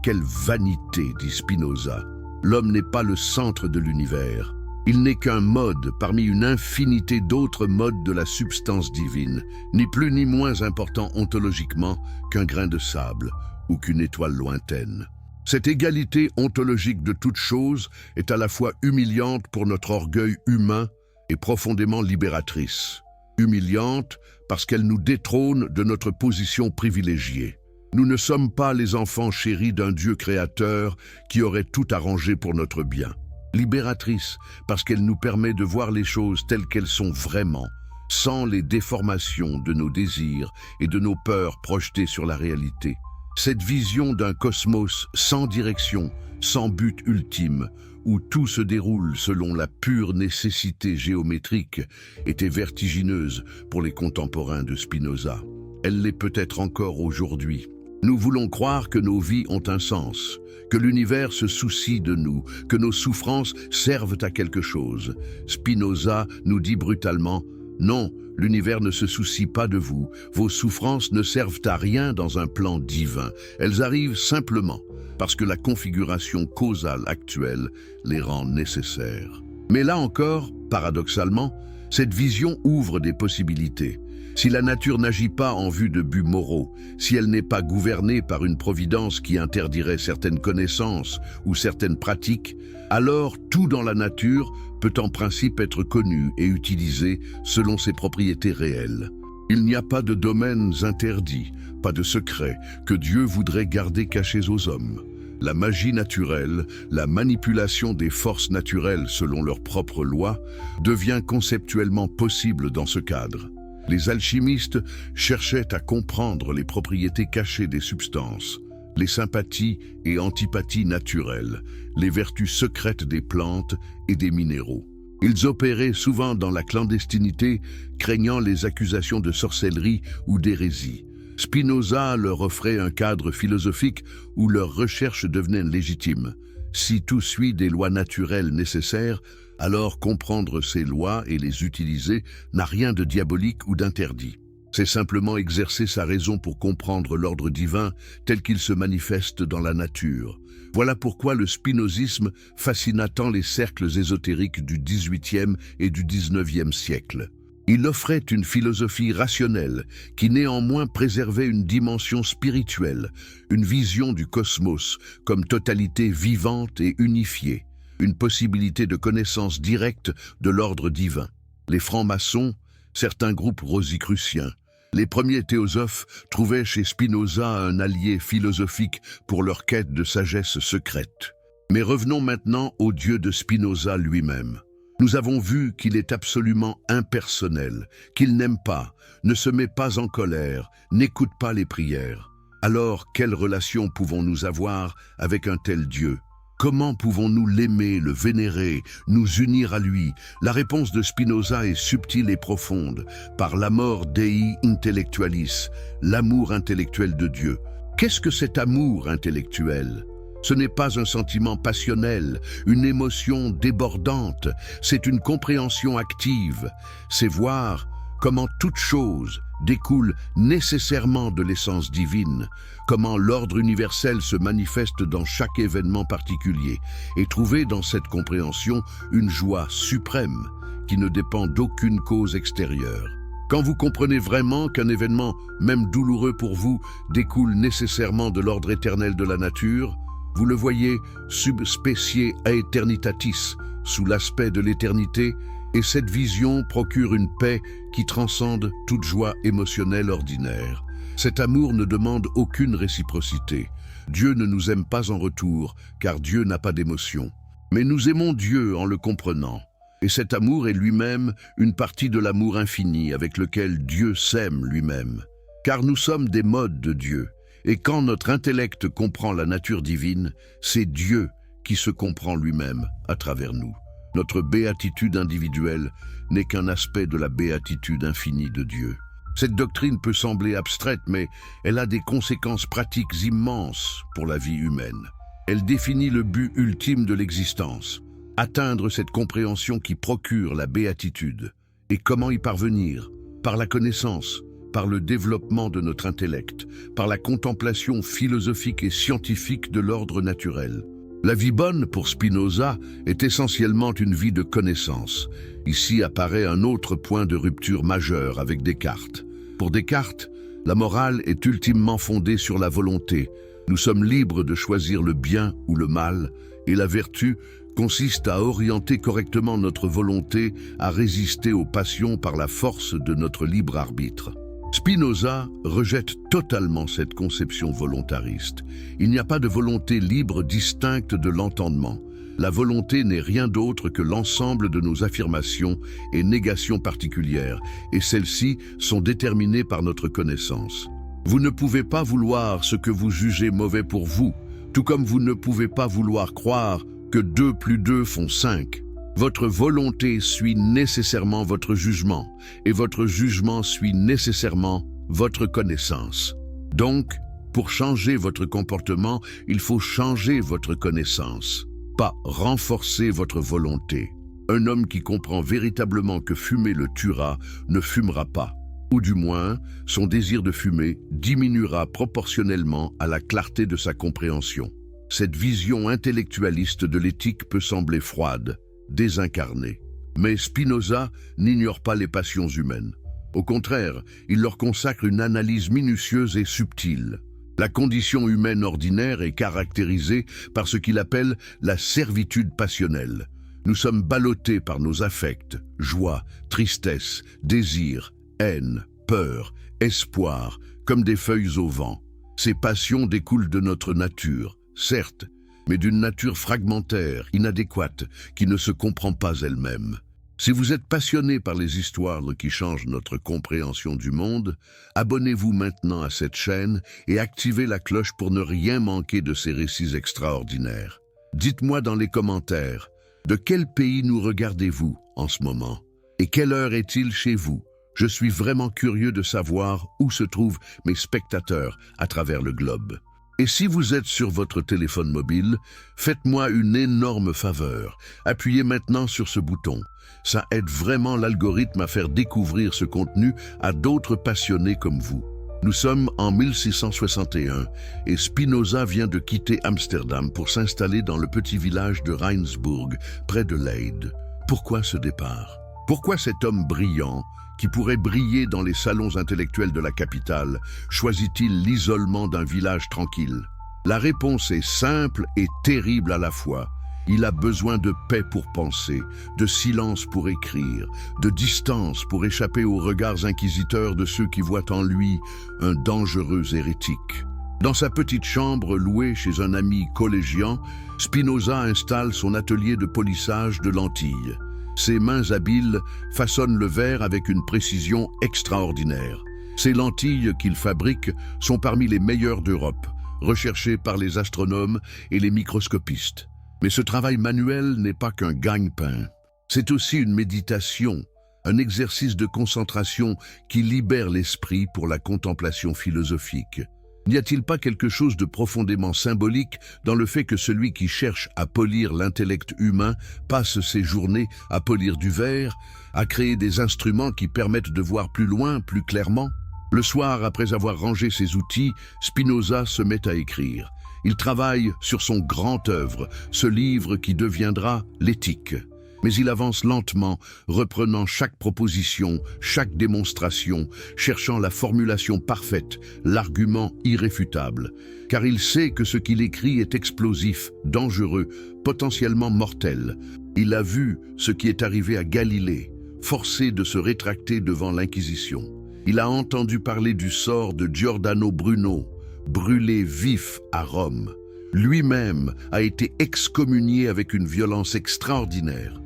Quelle vanité, dit Spinoza. L'homme n'est pas le centre de l'univers. Il n'est qu'un mode parmi une infinité d'autres modes de la substance divine, ni plus ni moins important ontologiquement qu'un grain de sable ou qu'une étoile lointaine. Cette égalité ontologique de toutes choses est à la fois humiliante pour notre orgueil humain et profondément libératrice. Humiliante parce qu'elle nous détrône de notre position privilégiée. Nous ne sommes pas les enfants chéris d'un Dieu créateur qui aurait tout arrangé pour notre bien. Libératrice, parce qu'elle nous permet de voir les choses telles qu'elles sont vraiment, sans les déformations de nos désirs et de nos peurs projetées sur la réalité. Cette vision d'un cosmos sans direction, sans but ultime, où tout se déroule selon la pure nécessité géométrique, était vertigineuse pour les contemporains de Spinoza. Elle l'est peut-être encore aujourd'hui. Nous voulons croire que nos vies ont un sens, que l'univers se soucie de nous, que nos souffrances servent à quelque chose. Spinoza nous dit brutalement « Non, l'univers ne se soucie pas de vous. Vos souffrances ne servent à rien dans un plan divin. Elles arrivent simplement parce que la configuration causale actuelle les rend nécessaires. » Mais là encore, paradoxalement, cette vision ouvre des possibilités. Si la nature n'agit pas en vue de buts moraux, si elle n'est pas gouvernée par une providence qui interdirait certaines connaissances ou certaines pratiques, alors tout dans la nature peut en principe être connu et utilisé selon ses propriétés réelles. Il n'y a pas de domaines interdits, pas de secrets que Dieu voudrait garder cachés aux hommes. La magie naturelle, la manipulation des forces naturelles selon leurs propres lois, devient conceptuellement possible dans ce cadre. Les alchimistes cherchaient à comprendre les propriétés cachées des substances, les sympathies et antipathies naturelles, les vertus secrètes des plantes et des minéraux. Ils opéraient souvent dans la clandestinité, craignant les accusations de sorcellerie ou d'hérésie. Spinoza leur offrait un cadre philosophique où leurs recherches devenaient légitimes. Si tout suit des lois naturelles nécessaires, alors comprendre ces lois et les utiliser n'a rien de diabolique ou d'interdit. C'est simplement exercer sa raison pour comprendre l'ordre divin tel qu'il se manifeste dans la nature. Voilà pourquoi le spinozisme fascina tant les cercles ésotériques du XVIIIe et du XIXe siècle. Il offrait une philosophie rationnelle qui néanmoins préservait une dimension spirituelle, une vision du cosmos comme totalité vivante et unifiée, une possibilité de connaissance directe de l'ordre divin. Les francs-maçons, certains groupes rosicruciens, les premiers théosophes trouvaient chez Spinoza un allié philosophique pour leur quête de sagesse secrète. Mais revenons maintenant au Dieu de Spinoza lui-même. Nous avons vu qu'il est absolument impersonnel, qu'il n'aime pas, ne se met pas en colère, n'écoute pas les prières. Alors, quelle relation pouvons-nous avoir avec un tel Dieu? Comment pouvons-nous l'aimer, le vénérer, nous unir à lui? La réponse de Spinoza est subtile et profonde, par l'amor Dei intellectualis, l'amour intellectuel de Dieu. Qu'est-ce que cet amour intellectuel? Ce n'est pas un sentiment passionnel, une émotion débordante, c'est une compréhension active, c'est voir comment toute chose découle nécessairement de l'essence divine, comment l'ordre universel se manifeste dans chaque événement particulier, et trouver dans cette compréhension une joie suprême qui ne dépend d'aucune cause extérieure. Quand vous comprenez vraiment qu'un événement, même douloureux pour vous, découle nécessairement de l'ordre éternel de la nature, vous le voyez sub specie aeternitatis, sous l'aspect de l'éternité, et cette vision procure une paix qui transcende toute joie émotionnelle ordinaire. Cet amour ne demande aucune réciprocité. Dieu ne nous aime pas en retour, car Dieu n'a pas d'émotion. Mais nous aimons Dieu en le comprenant. Et cet amour est lui-même une partie de l'amour infini avec lequel Dieu s'aime lui-même. Car nous sommes des modes de Dieu. Et quand notre intellect comprend la nature divine, c'est Dieu qui se comprend lui-même à travers nous. Notre béatitude individuelle n'est qu'un aspect de la béatitude infinie de Dieu. Cette doctrine peut sembler abstraite, mais elle a des conséquences pratiques immenses pour la vie humaine. Elle définit le but ultime de l'existence, atteindre cette compréhension qui procure la béatitude. Et comment y parvenir? Par la connaissance, par le développement de notre intellect, par la contemplation philosophique et scientifique de l'ordre naturel. La vie bonne, pour Spinoza, est essentiellement une vie de connaissance. Ici apparaît un autre point de rupture majeur avec Descartes. Pour Descartes, la morale est ultimement fondée sur la volonté. Nous sommes libres de choisir le bien ou le mal, et la vertu consiste à orienter correctement notre volonté à résister aux passions par la force de notre libre arbitre. Spinoza rejette totalement cette conception volontariste. Il n'y a pas de volonté libre distincte de l'entendement. La volonté n'est rien d'autre que l'ensemble de nos affirmations et négations particulières, et celles-ci sont déterminées par notre connaissance. Vous ne pouvez pas vouloir ce que vous jugez mauvais pour vous, tout comme vous ne pouvez pas vouloir croire que 2 plus 2 font 5. Votre volonté suit nécessairement votre jugement, et votre jugement suit nécessairement votre connaissance. Donc, pour changer votre comportement, il faut changer votre connaissance, pas renforcer votre volonté. Un homme qui comprend véritablement que fumer le tuera ne fumera pas, ou du moins, son désir de fumer diminuera proportionnellement à la clarté de sa compréhension. Cette vision intellectualiste de l'éthique peut sembler froide, désincarné. Mais Spinoza n'ignore pas les passions humaines. Au contraire, il leur consacre une analyse minutieuse et subtile. La condition humaine ordinaire est caractérisée par ce qu'il appelle la servitude passionnelle. Nous sommes ballottés par nos affects, joie, tristesse, désir, haine, peur, espoir, comme des feuilles au vent. Ces passions découlent de notre nature, certes, mais d'une nature fragmentaire, inadéquate, qui ne se comprend pas elle-même. Si vous êtes passionné par les histoires qui changent notre compréhension du monde, abonnez-vous maintenant à cette chaîne et activez la cloche pour ne rien manquer de ces récits extraordinaires. Dites-moi dans les commentaires, de quel pays nous regardez-vous en ce moment? Et quelle heure est-il chez vous? Je suis vraiment curieux de savoir où se trouvent mes spectateurs à travers le globe. Et si vous êtes sur votre téléphone mobile, faites-moi une énorme faveur. Appuyez maintenant sur ce bouton. Ça aide vraiment l'algorithme à faire découvrir ce contenu à d'autres passionnés comme vous. Nous sommes en 1661 et Spinoza vient de quitter Amsterdam pour s'installer dans le petit village de Rijnsburg, près de Leyde. Pourquoi ce départ? Pourquoi cet homme brillant, qui pourrait briller dans les salons intellectuels de la capitale, choisit-il l'isolement d'un village tranquille? La réponse est simple et terrible à la fois. Il a besoin de paix pour penser, de silence pour écrire, de distance pour échapper aux regards inquisiteurs de ceux qui voient en lui un dangereux hérétique. Dans sa petite chambre louée chez un ami collégien, Spinoza installe son atelier de polissage de lentilles. Ses mains habiles façonnent le verre avec une précision extraordinaire. Ces lentilles qu'il fabrique sont parmi les meilleures d'Europe, recherchées par les astronomes et les microscopistes. Mais ce travail manuel n'est pas qu'un gagne-pain. C'est aussi une méditation, un exercice de concentration qui libère l'esprit pour la contemplation philosophique. N'y a-t-il pas quelque chose de profondément symbolique dans le fait que celui qui cherche à polir l'intellect humain passe ses journées à polir du verre, à créer des instruments qui permettent de voir plus loin, plus clairement? Le soir, après avoir rangé ses outils, Spinoza se met à écrire. Il travaille sur son grand œuvre, ce livre qui deviendra l'Éthique. Mais il avance lentement, reprenant chaque proposition, chaque démonstration, cherchant la formulation parfaite, l'argument irréfutable. Car il sait que ce qu'il écrit est explosif, dangereux, potentiellement mortel. Il a vu ce qui est arrivé à Galilée, forcé de se rétracter devant l'Inquisition. Il a entendu parler du sort de Giordano Bruno, brûlé vif à Rome. Lui-même a été excommunié avec une violence extraordinaire.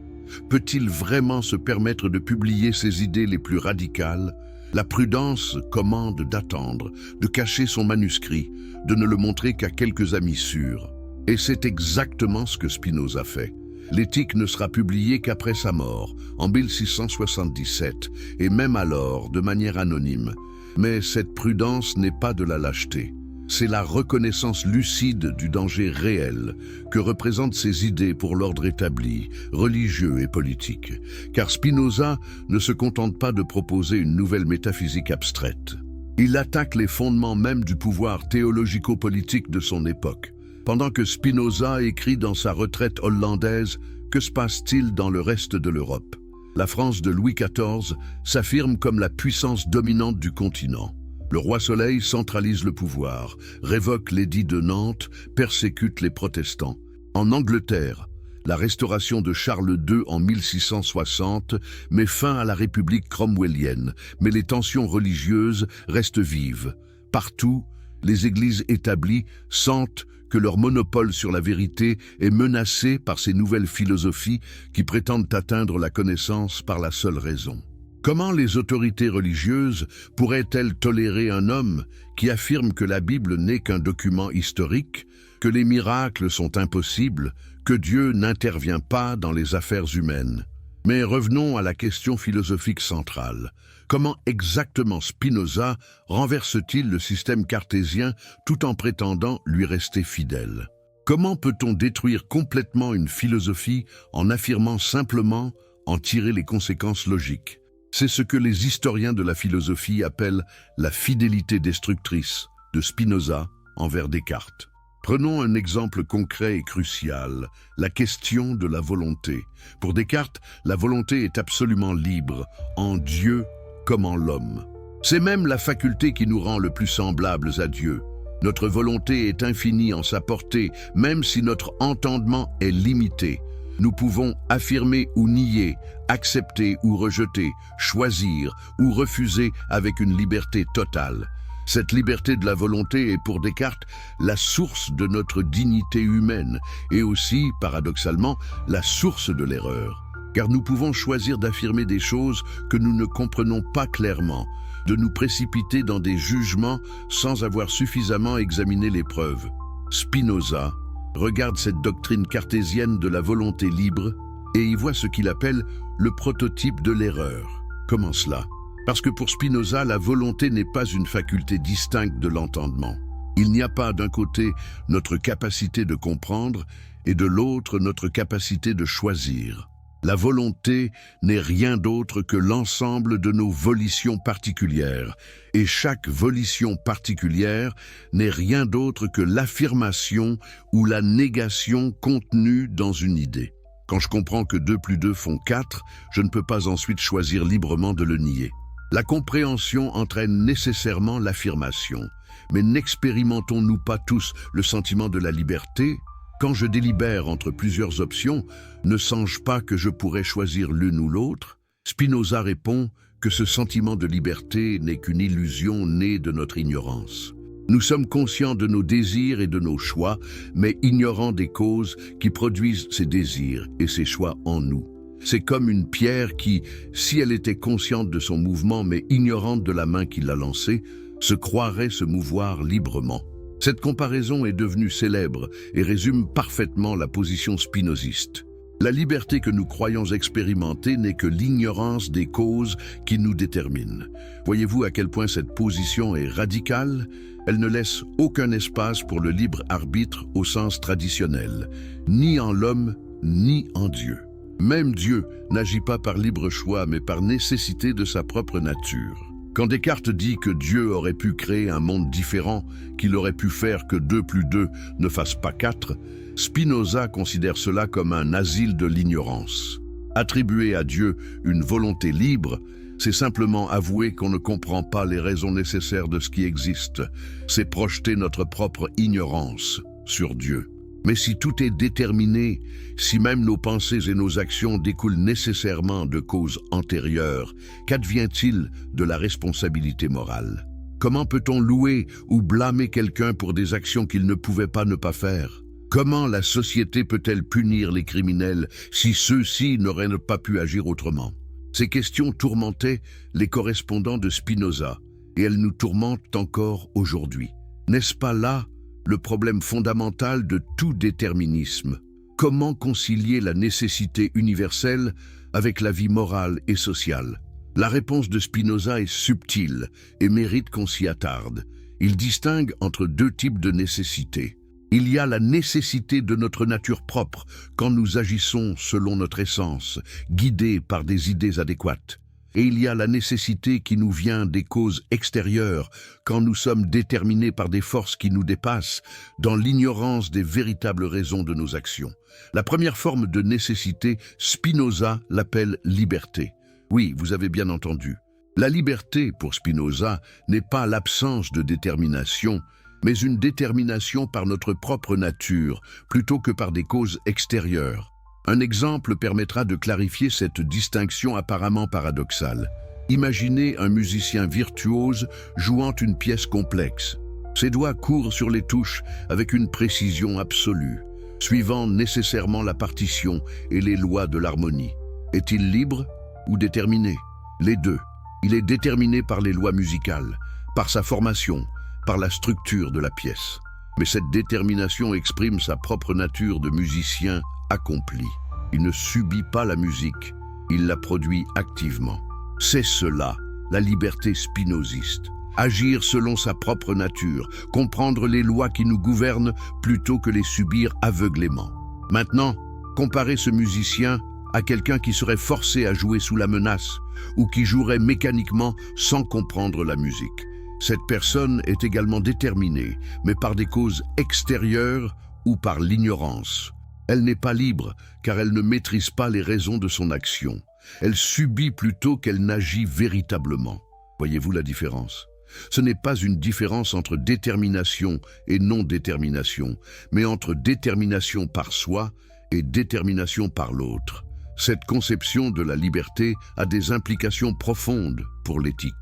Peut-il vraiment se permettre de publier ses idées les plus radicales? La prudence commande d'attendre, de cacher son manuscrit, de ne le montrer qu'à quelques amis sûrs. Et c'est exactement ce que Spinoza fait. L'Éthique ne sera publiée qu'après sa mort, en 1677, et même alors, de manière anonyme. Mais cette prudence n'est pas de la lâcheté. C'est la reconnaissance lucide du danger réel que représentent ces idées pour l'ordre établi, religieux et politique. Car Spinoza ne se contente pas de proposer une nouvelle métaphysique abstraite. Il attaque les fondements même du pouvoir théologico-politique de son époque. Pendant que Spinoza écrit dans sa retraite hollandaise, que se passe-t-il dans le reste de l'Europe? La France de Louis XIV s'affirme comme la puissance dominante du continent. Le roi Soleil centralise le pouvoir, révoque l'édit de Nantes, persécute les protestants. En Angleterre, la restauration de Charles II en 1660 met fin à la République cromwellienne, mais les tensions religieuses restent vives. Partout, les églises établies sentent que leur monopole sur la vérité est menacé par ces nouvelles philosophies qui prétendent atteindre la connaissance par la seule raison. Comment les autorités religieuses pourraient-elles tolérer un homme qui affirme que la Bible n'est qu'un document historique, que les miracles sont impossibles, que Dieu n'intervient pas dans les affaires humaines? Mais revenons à la question philosophique centrale. Comment exactement Spinoza renverse-t-il le système cartésien tout en prétendant lui rester fidèle? Comment peut-on détruire complètement une philosophie en affirmant simplement en tirer les conséquences logiques? C'est ce que les historiens de la philosophie appellent la fidélité destructrice de Spinoza envers Descartes. Prenons un exemple concret et crucial, la question de la volonté. Pour Descartes, la volonté est absolument libre, en Dieu comme en l'homme. C'est même la faculté qui nous rend le plus semblables à Dieu. Notre volonté est infinie en sa portée, même si notre entendement est limité. Nous pouvons affirmer ou nier, accepter ou rejeter, choisir ou refuser avec une liberté totale. Cette liberté de la volonté est pour Descartes la source de notre dignité humaine et aussi, paradoxalement, la source de l'erreur. Car nous pouvons choisir d'affirmer des choses que nous ne comprenons pas clairement, de nous précipiter dans des jugements sans avoir suffisamment examiné les preuves. Spinoza regarde cette doctrine cartésienne de la volonté libre et y voit ce qu'il appelle le prototype de l'erreur. Comment cela? Parce que pour Spinoza, la volonté n'est pas une faculté distincte de l'entendement. Il n'y a pas d'un côté notre capacité de comprendre et de l'autre notre capacité de choisir. La volonté n'est rien d'autre que l'ensemble de nos volitions particulières, et chaque volition particulière n'est rien d'autre que l'affirmation ou la négation contenue dans une idée. Quand je comprends que 2 plus 2 font 4, je ne peux pas ensuite choisir librement de le nier. La compréhension entraîne nécessairement l'affirmation, mais n'expérimentons-nous pas tous le sentiment de la liberté? Quand je délibère entre plusieurs options, ne sens-je pas que je pourrais choisir l'une ou l'autre? Spinoza répond que ce sentiment de liberté n'est qu'une illusion née de notre ignorance. Nous sommes conscients de nos désirs et de nos choix, mais ignorants des causes qui produisent ces désirs et ces choix en nous. C'est comme une pierre qui, si elle était consciente de son mouvement mais ignorante de la main qui l'a lancée, se croirait se mouvoir librement. Cette comparaison est devenue célèbre et résume parfaitement la position spinoziste. La liberté que nous croyons expérimenter n'est que l'ignorance des causes qui nous déterminent. Voyez-vous à quel point cette position est radicale? Elle ne laisse aucun espace pour le libre arbitre au sens traditionnel, ni en l'homme, ni en Dieu. Même Dieu n'agit pas par libre choix, mais par nécessité de sa propre nature. Quand Descartes dit que Dieu aurait pu créer un monde différent, qu'il aurait pu faire que 2 plus 2 ne fasse pas 4, Spinoza considère cela comme un asile de l'ignorance. Attribuer à Dieu une volonté libre, c'est simplement avouer qu'on ne comprend pas les raisons nécessaires de ce qui existe. C'est projeter notre propre ignorance sur Dieu. Mais si tout est déterminé, si même nos pensées et nos actions découlent nécessairement de causes antérieures, qu'advient-il de la responsabilité morale? Comment peut-on louer ou blâmer quelqu'un pour des actions qu'il ne pouvait pas ne pas faire? Comment la société peut-elle punir les criminels si ceux-ci n'auraient pas pu agir autrement? Ces questions tourmentaient les correspondants de Spinoza, et elles nous tourmentent encore aujourd'hui. N'est-ce pas là le problème fondamental de tout déterminisme? Comment concilier la nécessité universelle avec la vie morale et sociale? La réponse de Spinoza est subtile et mérite qu'on s'y attarde. Il distingue entre 2 types de nécessités. Il y a la nécessité de notre nature propre quand nous agissons selon notre essence, guidés par des idées adéquates. Et il y a la nécessité qui nous vient des causes extérieures, quand nous sommes déterminés par des forces qui nous dépassent, dans l'ignorance des véritables raisons de nos actions. La première forme de nécessité, Spinoza l'appelle liberté. Oui, vous avez bien entendu. La liberté, pour Spinoza, n'est pas l'absence de détermination, mais une détermination par notre propre nature, plutôt que par des causes extérieures. Un exemple permettra de clarifier cette distinction apparemment paradoxale. Imaginez un musicien virtuose jouant une pièce complexe. Ses doigts courent sur les touches avec une précision absolue, suivant nécessairement la partition et les lois de l'harmonie. Est-il libre ou déterminé? Les deux. Il est déterminé par les lois musicales, par sa formation, par la structure de la pièce. Mais cette détermination exprime sa propre nature de musicien accompli. Il ne subit pas la musique, il la produit activement. C'est cela, la liberté spinoziste. Agir selon sa propre nature, comprendre les lois qui nous gouvernent plutôt que les subir aveuglément. Maintenant, comparez ce musicien à quelqu'un qui serait forcé à jouer sous la menace ou qui jouerait mécaniquement sans comprendre la musique. Cette personne est également déterminée, mais par des causes extérieures ou par l'ignorance. Elle n'est pas libre, car elle ne maîtrise pas les raisons de son action. Elle subit plutôt qu'elle n'agit véritablement. Voyez-vous la différence? Ce n'est pas une différence entre détermination et non-détermination, mais entre détermination par soi et détermination par l'autre. Cette conception de la liberté a des implications profondes pour l'éthique.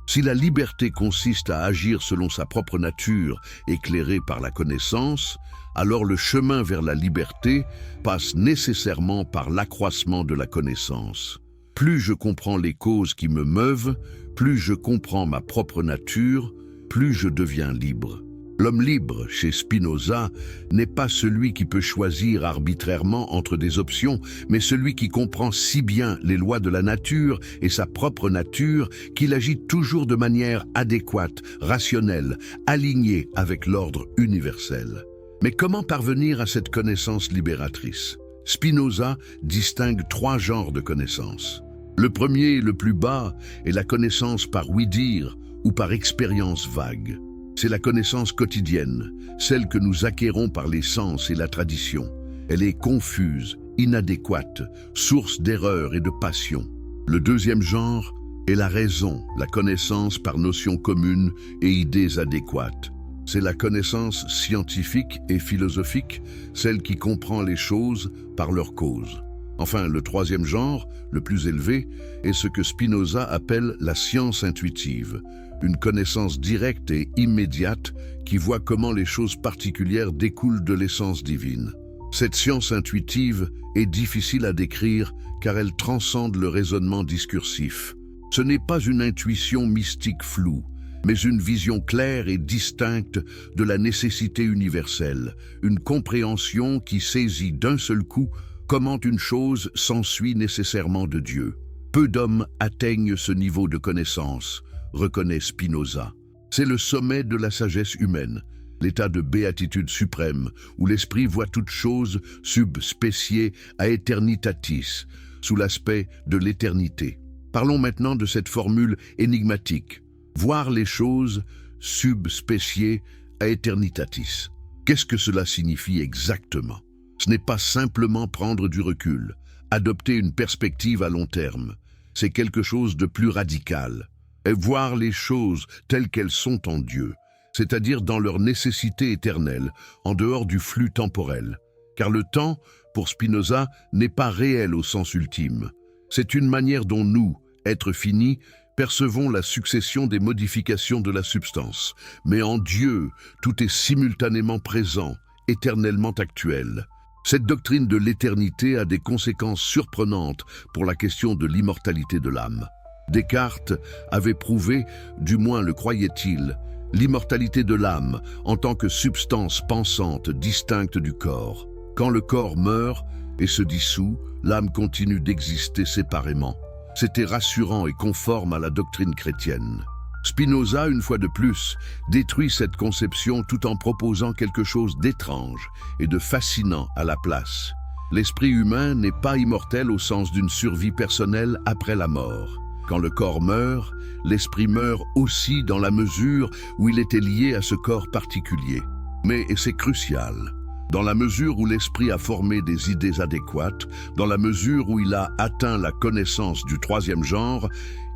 Si la liberté consiste à agir selon sa propre nature, éclairée par la connaissance, alors le chemin vers la liberté passe nécessairement par l'accroissement de la connaissance. Plus je comprends les causes qui me meuvent, plus je comprends ma propre nature, plus je deviens libre. L'homme libre, chez Spinoza, n'est pas celui qui peut choisir arbitrairement entre des options, mais celui qui comprend si bien les lois de la nature et sa propre nature qu'il agit toujours de manière adéquate, rationnelle, alignée avec l'ordre universel. Mais comment parvenir à cette connaissance libératrice? Spinoza distingue 3 genres de connaissances. Le premier, le plus bas, est la connaissance par ouï-dire ou par expérience vague. C'est la connaissance quotidienne, celle que nous acquérons par les sens et la tradition. Elle est confuse, inadéquate, source d'erreurs et de passion. Le deuxième genre est la raison, la connaissance par notions communes et idées adéquates. C'est la connaissance scientifique et philosophique, celle qui comprend les choses par leur cause. Enfin, le troisième genre, le plus élevé, est ce que Spinoza appelle la science intuitive, une connaissance directe et immédiate qui voit comment les choses particulières découlent de l'essence divine. Cette science intuitive est difficile à décrire car elle transcende le raisonnement discursif. Ce n'est pas une intuition mystique floue, mais une vision claire et distincte de la nécessité universelle, une compréhension qui saisit d'un seul coup comment une chose s'ensuit nécessairement de Dieu. Peu d'hommes atteignent ce niveau de connaissance, reconnaît Spinoza. C'est le sommet de la sagesse humaine, l'état de béatitude suprême, où l'esprit voit toute chose sub specie a aeternitatis, sous l'aspect de l'éternité. Parlons maintenant de cette formule énigmatique. Voir les choses sub specie a aeternitatis. Qu'est-ce que cela signifie exactement? Ce n'est pas simplement prendre du recul, adopter une perspective à long terme. C'est quelque chose de plus radical. Et voir les choses telles qu'elles sont en Dieu, c'est-à-dire dans leur nécessité éternelle, en dehors du flux temporel. Car le temps, pour Spinoza, n'est pas réel au sens ultime. C'est une manière dont nous, êtres finis, percevons la succession des modifications de la substance. Mais en Dieu, tout est simultanément présent, éternellement actuel. Cette doctrine de l'éternité a des conséquences surprenantes pour la question de l'immortalité de l'âme. Descartes avait prouvé, du moins le croyait-il, l'immortalité de l'âme en tant que substance pensante distincte du corps. Quand le corps meurt et se dissout, l'âme continue d'exister séparément. C'était rassurant et conforme à la doctrine chrétienne. Spinoza, une fois de plus, détruit cette conception tout en proposant quelque chose d'étrange et de fascinant à la place. L'esprit humain n'est pas immortel au sens d'une survie personnelle après la mort. Quand le corps meurt, l'esprit meurt aussi dans la mesure où il était lié à ce corps particulier. Mais, et c'est crucial, dans la mesure où l'esprit a formé des idées adéquates, dans la mesure où il a atteint la connaissance du troisième genre,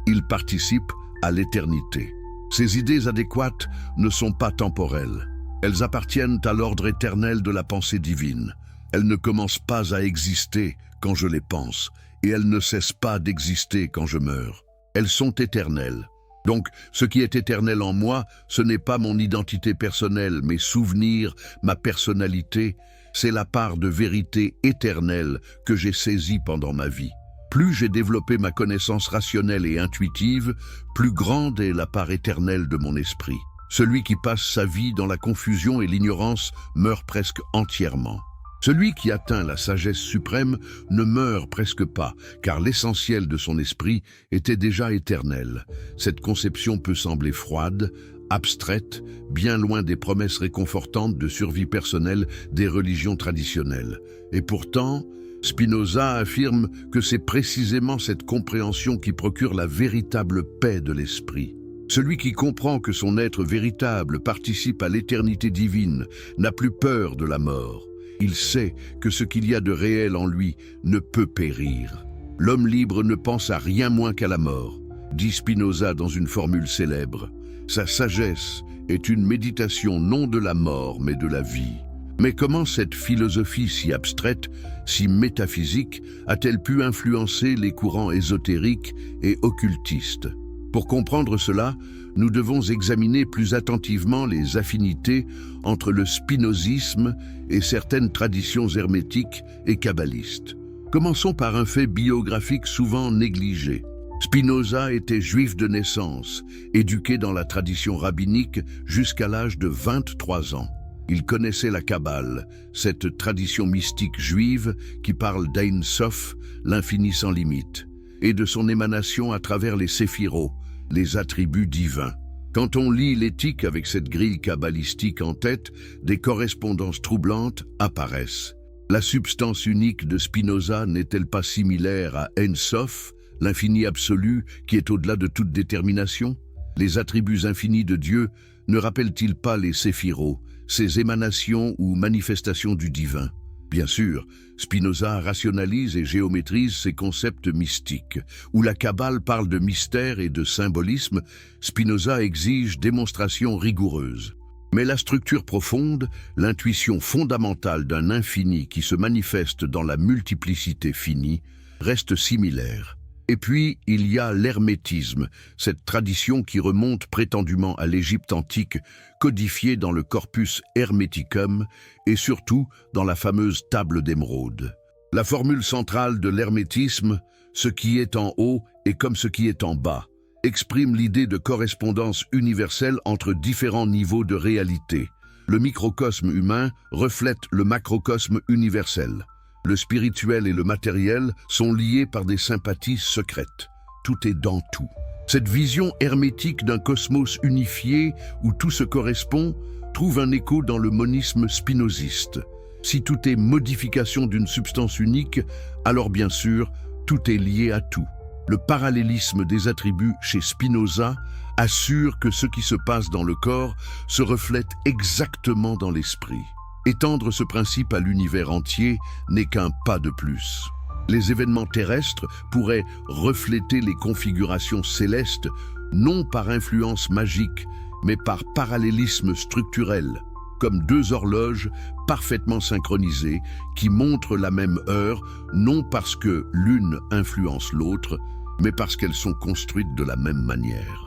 il participe à l'éternité. Ces idées adéquates ne sont pas temporelles. Elles appartiennent à l'ordre éternel de la pensée divine. Elles ne commencent pas à exister quand je les pense, et elles ne cessent pas d'exister quand je meurs. Elles sont éternelles. Donc, ce qui est éternel en moi, ce n'est pas mon identité personnelle, mes souvenirs, ma personnalité, c'est la part de vérité éternelle que j'ai saisie pendant ma vie. Plus j'ai développé ma connaissance rationnelle et intuitive, plus grande est la part éternelle de mon esprit. Celui qui passe sa vie dans la confusion et l'ignorance meurt presque entièrement. Celui qui atteint la sagesse suprême ne meurt presque pas, car l'essentiel de son esprit était déjà éternel. Cette conception peut sembler froide, abstraite, bien loin des promesses réconfortantes de survie personnelle des religions traditionnelles. Et pourtant, Spinoza affirme que c'est précisément cette compréhension qui procure la véritable paix de l'esprit. Celui qui comprend que son être véritable participe à l'éternité divine n'a plus peur de la mort. Il sait que ce qu'il y a de réel en lui ne peut périr. L'homme libre ne pense à rien moins qu'à la mort, dit Spinoza dans une formule célèbre. Sa sagesse est une méditation non de la mort mais de la vie. Mais comment cette philosophie si abstraite, si métaphysique, a-t-elle pu influencer les courants ésotériques et occultistes? Pour comprendre cela, nous devons examiner plus attentivement les affinités entre le spinozisme et certaines traditions hermétiques et kabbalistes. Commençons par un fait biographique souvent négligé. Spinoza était juif de naissance, éduqué dans la tradition rabbinique jusqu'à l'âge de 23 ans. Il connaissait la Kabbale, cette tradition mystique juive qui parle d'Ein Sof, l'infini sans limite, et de son émanation à travers les séphiros, les attributs divins. Quand on lit l'éthique avec cette grille kabbalistique en tête, des correspondances troublantes apparaissent. La substance unique de Spinoza n'est-elle pas similaire à Ein Sof, l'infini absolu qui est au-delà de toute détermination? Les attributs infinis de Dieu ne rappellent-ils pas les séphiros, ces émanations ou manifestations du divin? Bien sûr, Spinoza rationalise et géométrise ces concepts mystiques. Où la Kabbale parle de mystère et de symbolisme, Spinoza exige démonstration rigoureuse. Mais la structure profonde, l'intuition fondamentale d'un infini qui se manifeste dans la multiplicité finie, reste similaire. Et puis, il y a l'hermétisme, cette tradition qui remonte prétendument à l'Égypte antique, codifiée dans le Corpus Hermeticum et surtout dans la fameuse table d'émeraude. La formule centrale de l'hermétisme, ce qui est en haut est comme ce qui est en bas, exprime l'idée de correspondance universelle entre différents niveaux de réalité. Le microcosme humain reflète le macrocosme universel. Le spirituel et le matériel sont liés par des sympathies secrètes. Tout est dans tout. Cette vision hermétique d'un cosmos unifié où tout se correspond trouve un écho dans le monisme spinoziste. Si tout est modification d'une substance unique, alors bien sûr, tout est lié à tout. Le parallélisme des attributs chez Spinoza assure que ce qui se passe dans le corps se reflète exactement dans l'esprit. Étendre ce principe à l'univers entier n'est qu'un pas de plus. Les événements terrestres pourraient refléter les configurations célestes, non par influence magique, mais par parallélisme structurel, comme deux horloges parfaitement synchronisées qui montrent la même heure, non parce que l'une influence l'autre, mais parce qu'elles sont construites de la même manière.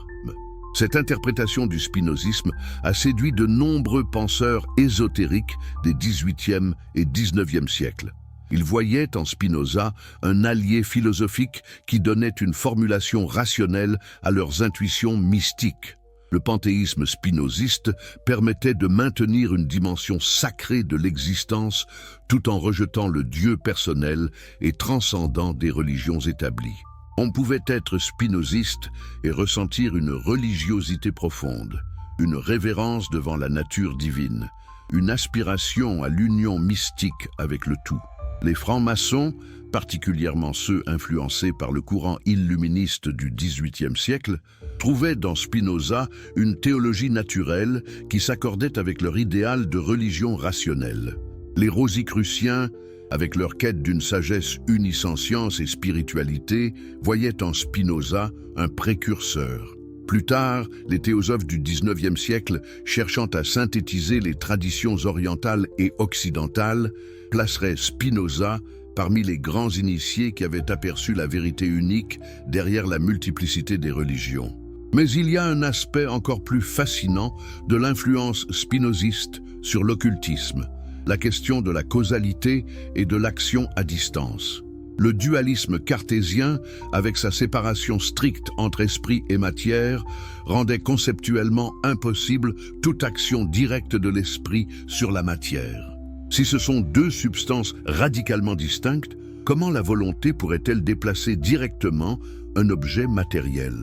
Cette interprétation du spinozisme a séduit de nombreux penseurs ésotériques des XVIIIe et XIXe siècles. Ils voyaient en Spinoza un allié philosophique qui donnait une formulation rationnelle à leurs intuitions mystiques. Le panthéisme spinoziste permettait de maintenir une dimension sacrée de l'existence tout en rejetant le Dieu personnel et transcendant des religions établies. On pouvait être spinoziste et ressentir une religiosité profonde, une révérence devant la nature divine, une aspiration à l'union mystique avec le tout. Les francs-maçons, particulièrement ceux influencés par le courant illuministe du XVIIIe siècle, trouvaient dans Spinoza une théologie naturelle qui s'accordait avec leur idéal de religion rationnelle. Les Rosicruciens, avec leur quête d'une sagesse unissant science et spiritualité, voyaient en Spinoza un précurseur. Plus tard, les théosophes du XIXe siècle, cherchant à synthétiser les traditions orientales et occidentales, placeraient Spinoza parmi les grands initiés qui avaient aperçu la vérité unique derrière la multiplicité des religions. Mais il y a un aspect encore plus fascinant de l'influence spinoziste sur l'occultisme, la question de la causalité et de l'action à distance. Le dualisme cartésien, avec sa séparation stricte entre esprit et matière, rendait conceptuellement impossible toute action directe de l'esprit sur la matière. Si ce sont deux substances radicalement distinctes, comment la volonté pourrait-elle déplacer directement un objet matériel?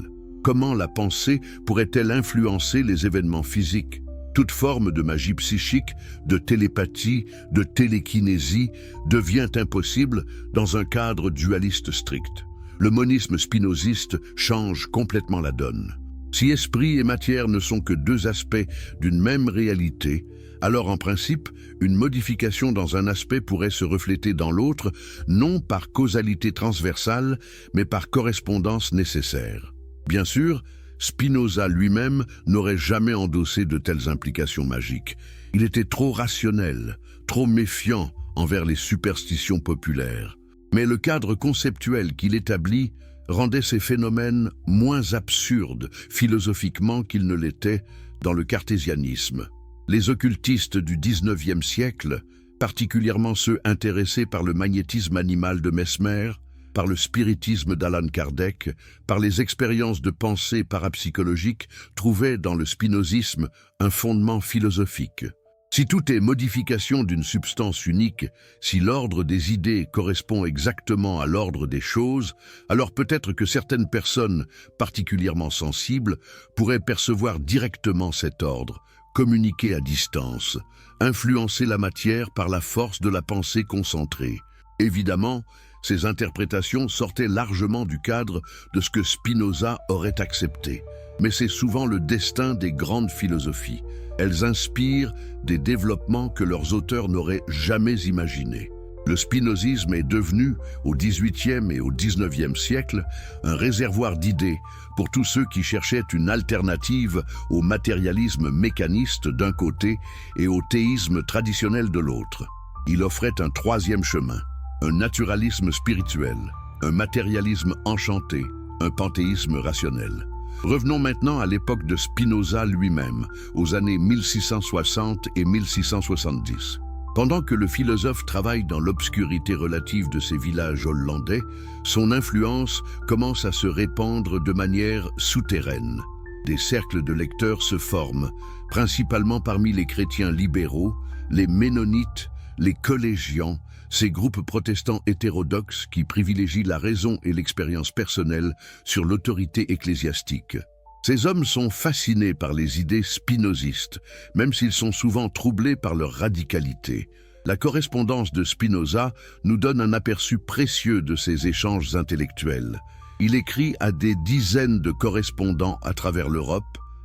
Comment la pensée pourrait-elle influencer les événements physiques? Toute forme de magie psychique, de télépathie, de télékinésie devient impossible dans un cadre dualiste strict. Le monisme spinoziste change complètement la donne. Si esprit et matière ne sont que deux aspects d'une même réalité, alors en principe, une modification dans un aspect pourrait se refléter dans l'autre, non par causalité transversale, mais par correspondance nécessaire. Bien sûr, Spinoza lui-même n'aurait jamais endossé de telles implications magiques. Il était trop rationnel, trop méfiant envers les superstitions populaires. Mais le cadre conceptuel qu'il établit rendait ces phénomènes moins absurdes philosophiquement qu'ils ne l'étaient dans le cartésianisme. Les occultistes du XIXe siècle, particulièrement ceux intéressés par le magnétisme animal de Mesmer, par le spiritisme d'Allan Kardec, par les expériences de pensée parapsychologique, trouvaient dans le spinozisme un fondement philosophique. Si tout est modification d'une substance unique, si l'ordre des idées correspond exactement à l'ordre des choses, alors peut-être que certaines personnes, particulièrement sensibles, pourraient percevoir directement cet ordre, communiquer à distance, influencer la matière par la force de la pensée concentrée. Évidemment, ces interprétations sortaient largement du cadre de ce que Spinoza aurait accepté. Mais c'est souvent le destin des grandes philosophies. Elles inspirent des développements que leurs auteurs n'auraient jamais imaginés. Le spinozisme est devenu, au XVIIIe et au XIXe siècle, un réservoir d'idées pour tous ceux qui cherchaient une alternative au matérialisme mécaniste d'un côté et au théisme traditionnel de l'autre. Il offrait un troisième chemin, un naturalisme spirituel. un matérialisme enchanté, un panthéisme rationnel. Revenons maintenant à l'époque de Spinoza lui-même, aux années 1660 et 1670. Pendant que le philosophe travaille dans l'obscurité relative de ces villages hollandais, son influence commence à se répandre de manière souterraine. Des cercles de lecteurs se forment, principalement parmi les chrétiens libéraux, les ménonites, les collégiens, ces groupes protestants hétérodoxes qui privilégient la raison et l'expérience personnelle sur l'autorité ecclésiastique. Ces hommes sont fascinés par les idées spinozistes, même s'ils sont souvent troublés par leur radicalité. La correspondance de Spinoza nous donne un aperçu précieux de ces échanges intellectuels. Il écrit à des dizaines de correspondants à travers l'Europe,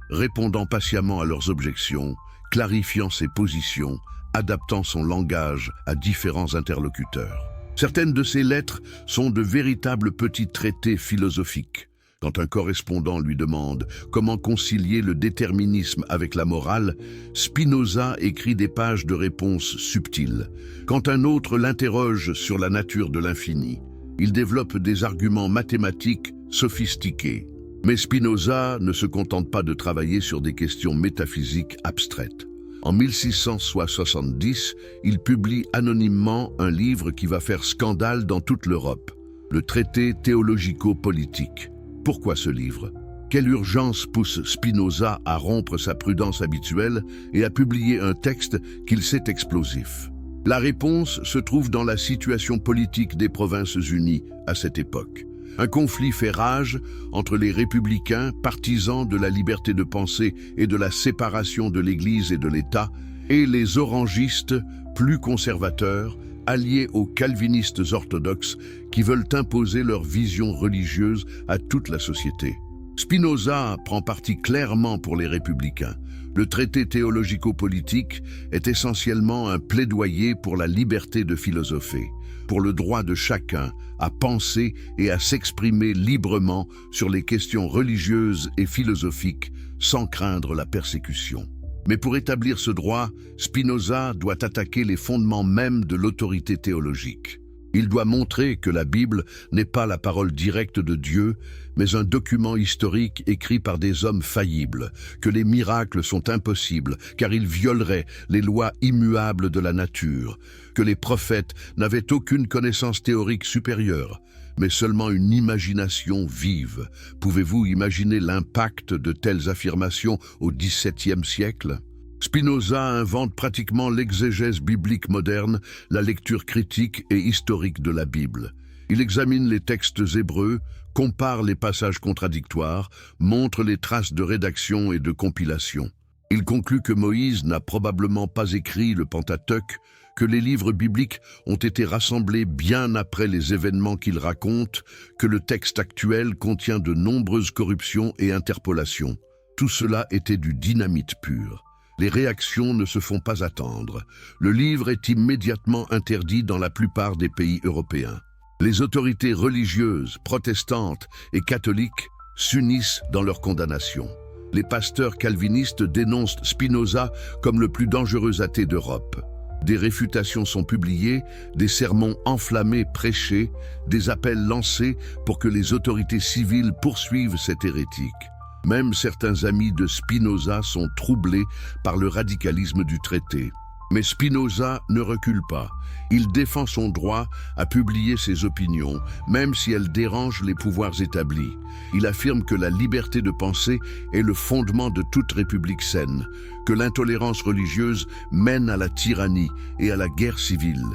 répondant patiemment à leurs objections, clarifiant ses positions, adaptant son langage à différents interlocuteurs. Certaines de ces lettres sont de véritables petits traités philosophiques. Quand un correspondant lui demande comment concilier le déterminisme avec la morale, Spinoza écrit des pages de réponses subtiles. Quand un autre l'interroge sur la nature de l'infini, il développe des arguments mathématiques sophistiqués. Mais Spinoza ne se contente pas de travailler sur des questions métaphysiques abstraites. En 1670, il publie anonymement un livre qui va faire scandale dans toute l'Europe, le traité théologico-politique. Pourquoi ce livre? Quelle urgence pousse Spinoza à rompre sa prudence habituelle et à publier un texte qu'il sait explosif? La réponse se trouve dans la situation politique des Provinces-Unies à cette époque. Un conflit fait rage entre les républicains, partisans de la liberté de pensée et de la séparation de l'Église et de l'État, et les orangistes, plus conservateurs, alliés aux calvinistes orthodoxes qui veulent imposer leur vision religieuse à toute la société. Spinoza prend parti clairement pour les républicains. Le traité théologico-politique est essentiellement un plaidoyer pour la liberté de philosopher, pour le droit de chacun à penser et à s'exprimer librement sur les questions religieuses et philosophiques sans craindre la persécution. Mais pour établir ce droit, Spinoza doit attaquer les fondements mêmes de l'autorité théologique. Il doit montrer que la Bible n'est pas la parole directe de Dieu, mais un document historique écrit par des hommes faillibles, que les miracles sont impossibles, car ils violeraient les lois immuables de la nature, que les prophètes n'avaient aucune connaissance théorique supérieure, mais seulement une imagination vive. Pouvez-vous imaginer l'impact de telles affirmations au XVIIe siècle? Spinoza invente pratiquement l'exégèse biblique moderne, la lecture critique et historique de la Bible. Il examine les textes hébreux, compare les passages contradictoires, montre les traces de rédaction et de compilation. Il conclut que Moïse n'a probablement pas écrit le Pentateuque, que les livres bibliques ont été rassemblés bien après les événements qu'il raconte, que le texte actuel contient de nombreuses corruptions et interpolations. Tout cela était du dynamite pur. Les réactions ne se font pas attendre. Le livre est immédiatement interdit dans la plupart des pays européens. Les autorités religieuses, protestantes et catholiques s'unissent dans leur condamnation. Les pasteurs calvinistes dénoncent Spinoza comme le plus dangereux athée d'Europe. Des réfutations sont publiées, des sermons enflammés prêchés, des appels lancés pour que les autorités civiles poursuivent cet hérétique. Même certains amis de Spinoza sont troublés par le radicalisme du traité. Mais Spinoza ne recule pas. Il défend son droit à publier ses opinions, même si elles dérangent les pouvoirs établis. Il affirme que la liberté de penser est le fondement de toute république saine, que l'intolérance religieuse mène à la tyrannie et à la guerre civile,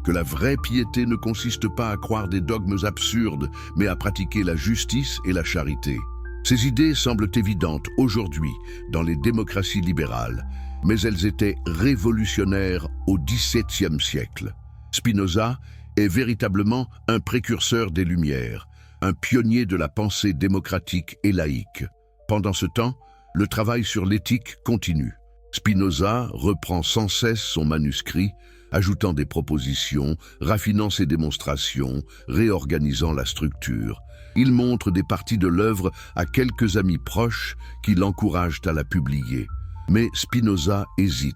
que la vraie piété ne consiste pas à croire des dogmes absurdes, mais à pratiquer la justice et la charité. Ces idées semblent évidentes aujourd'hui dans les démocraties libérales, mais elles étaient révolutionnaires au XVIIe siècle. Spinoza est véritablement un précurseur des Lumières, un pionnier de la pensée démocratique et laïque. Pendant ce temps, le travail sur l'éthique continue. Spinoza reprend sans cesse son manuscrit, ajoutant des propositions, raffinant ses démonstrations, réorganisant la structure. Il montre des parties de l'œuvre à quelques amis proches qui l'encouragent à la publier. Mais Spinoza hésite.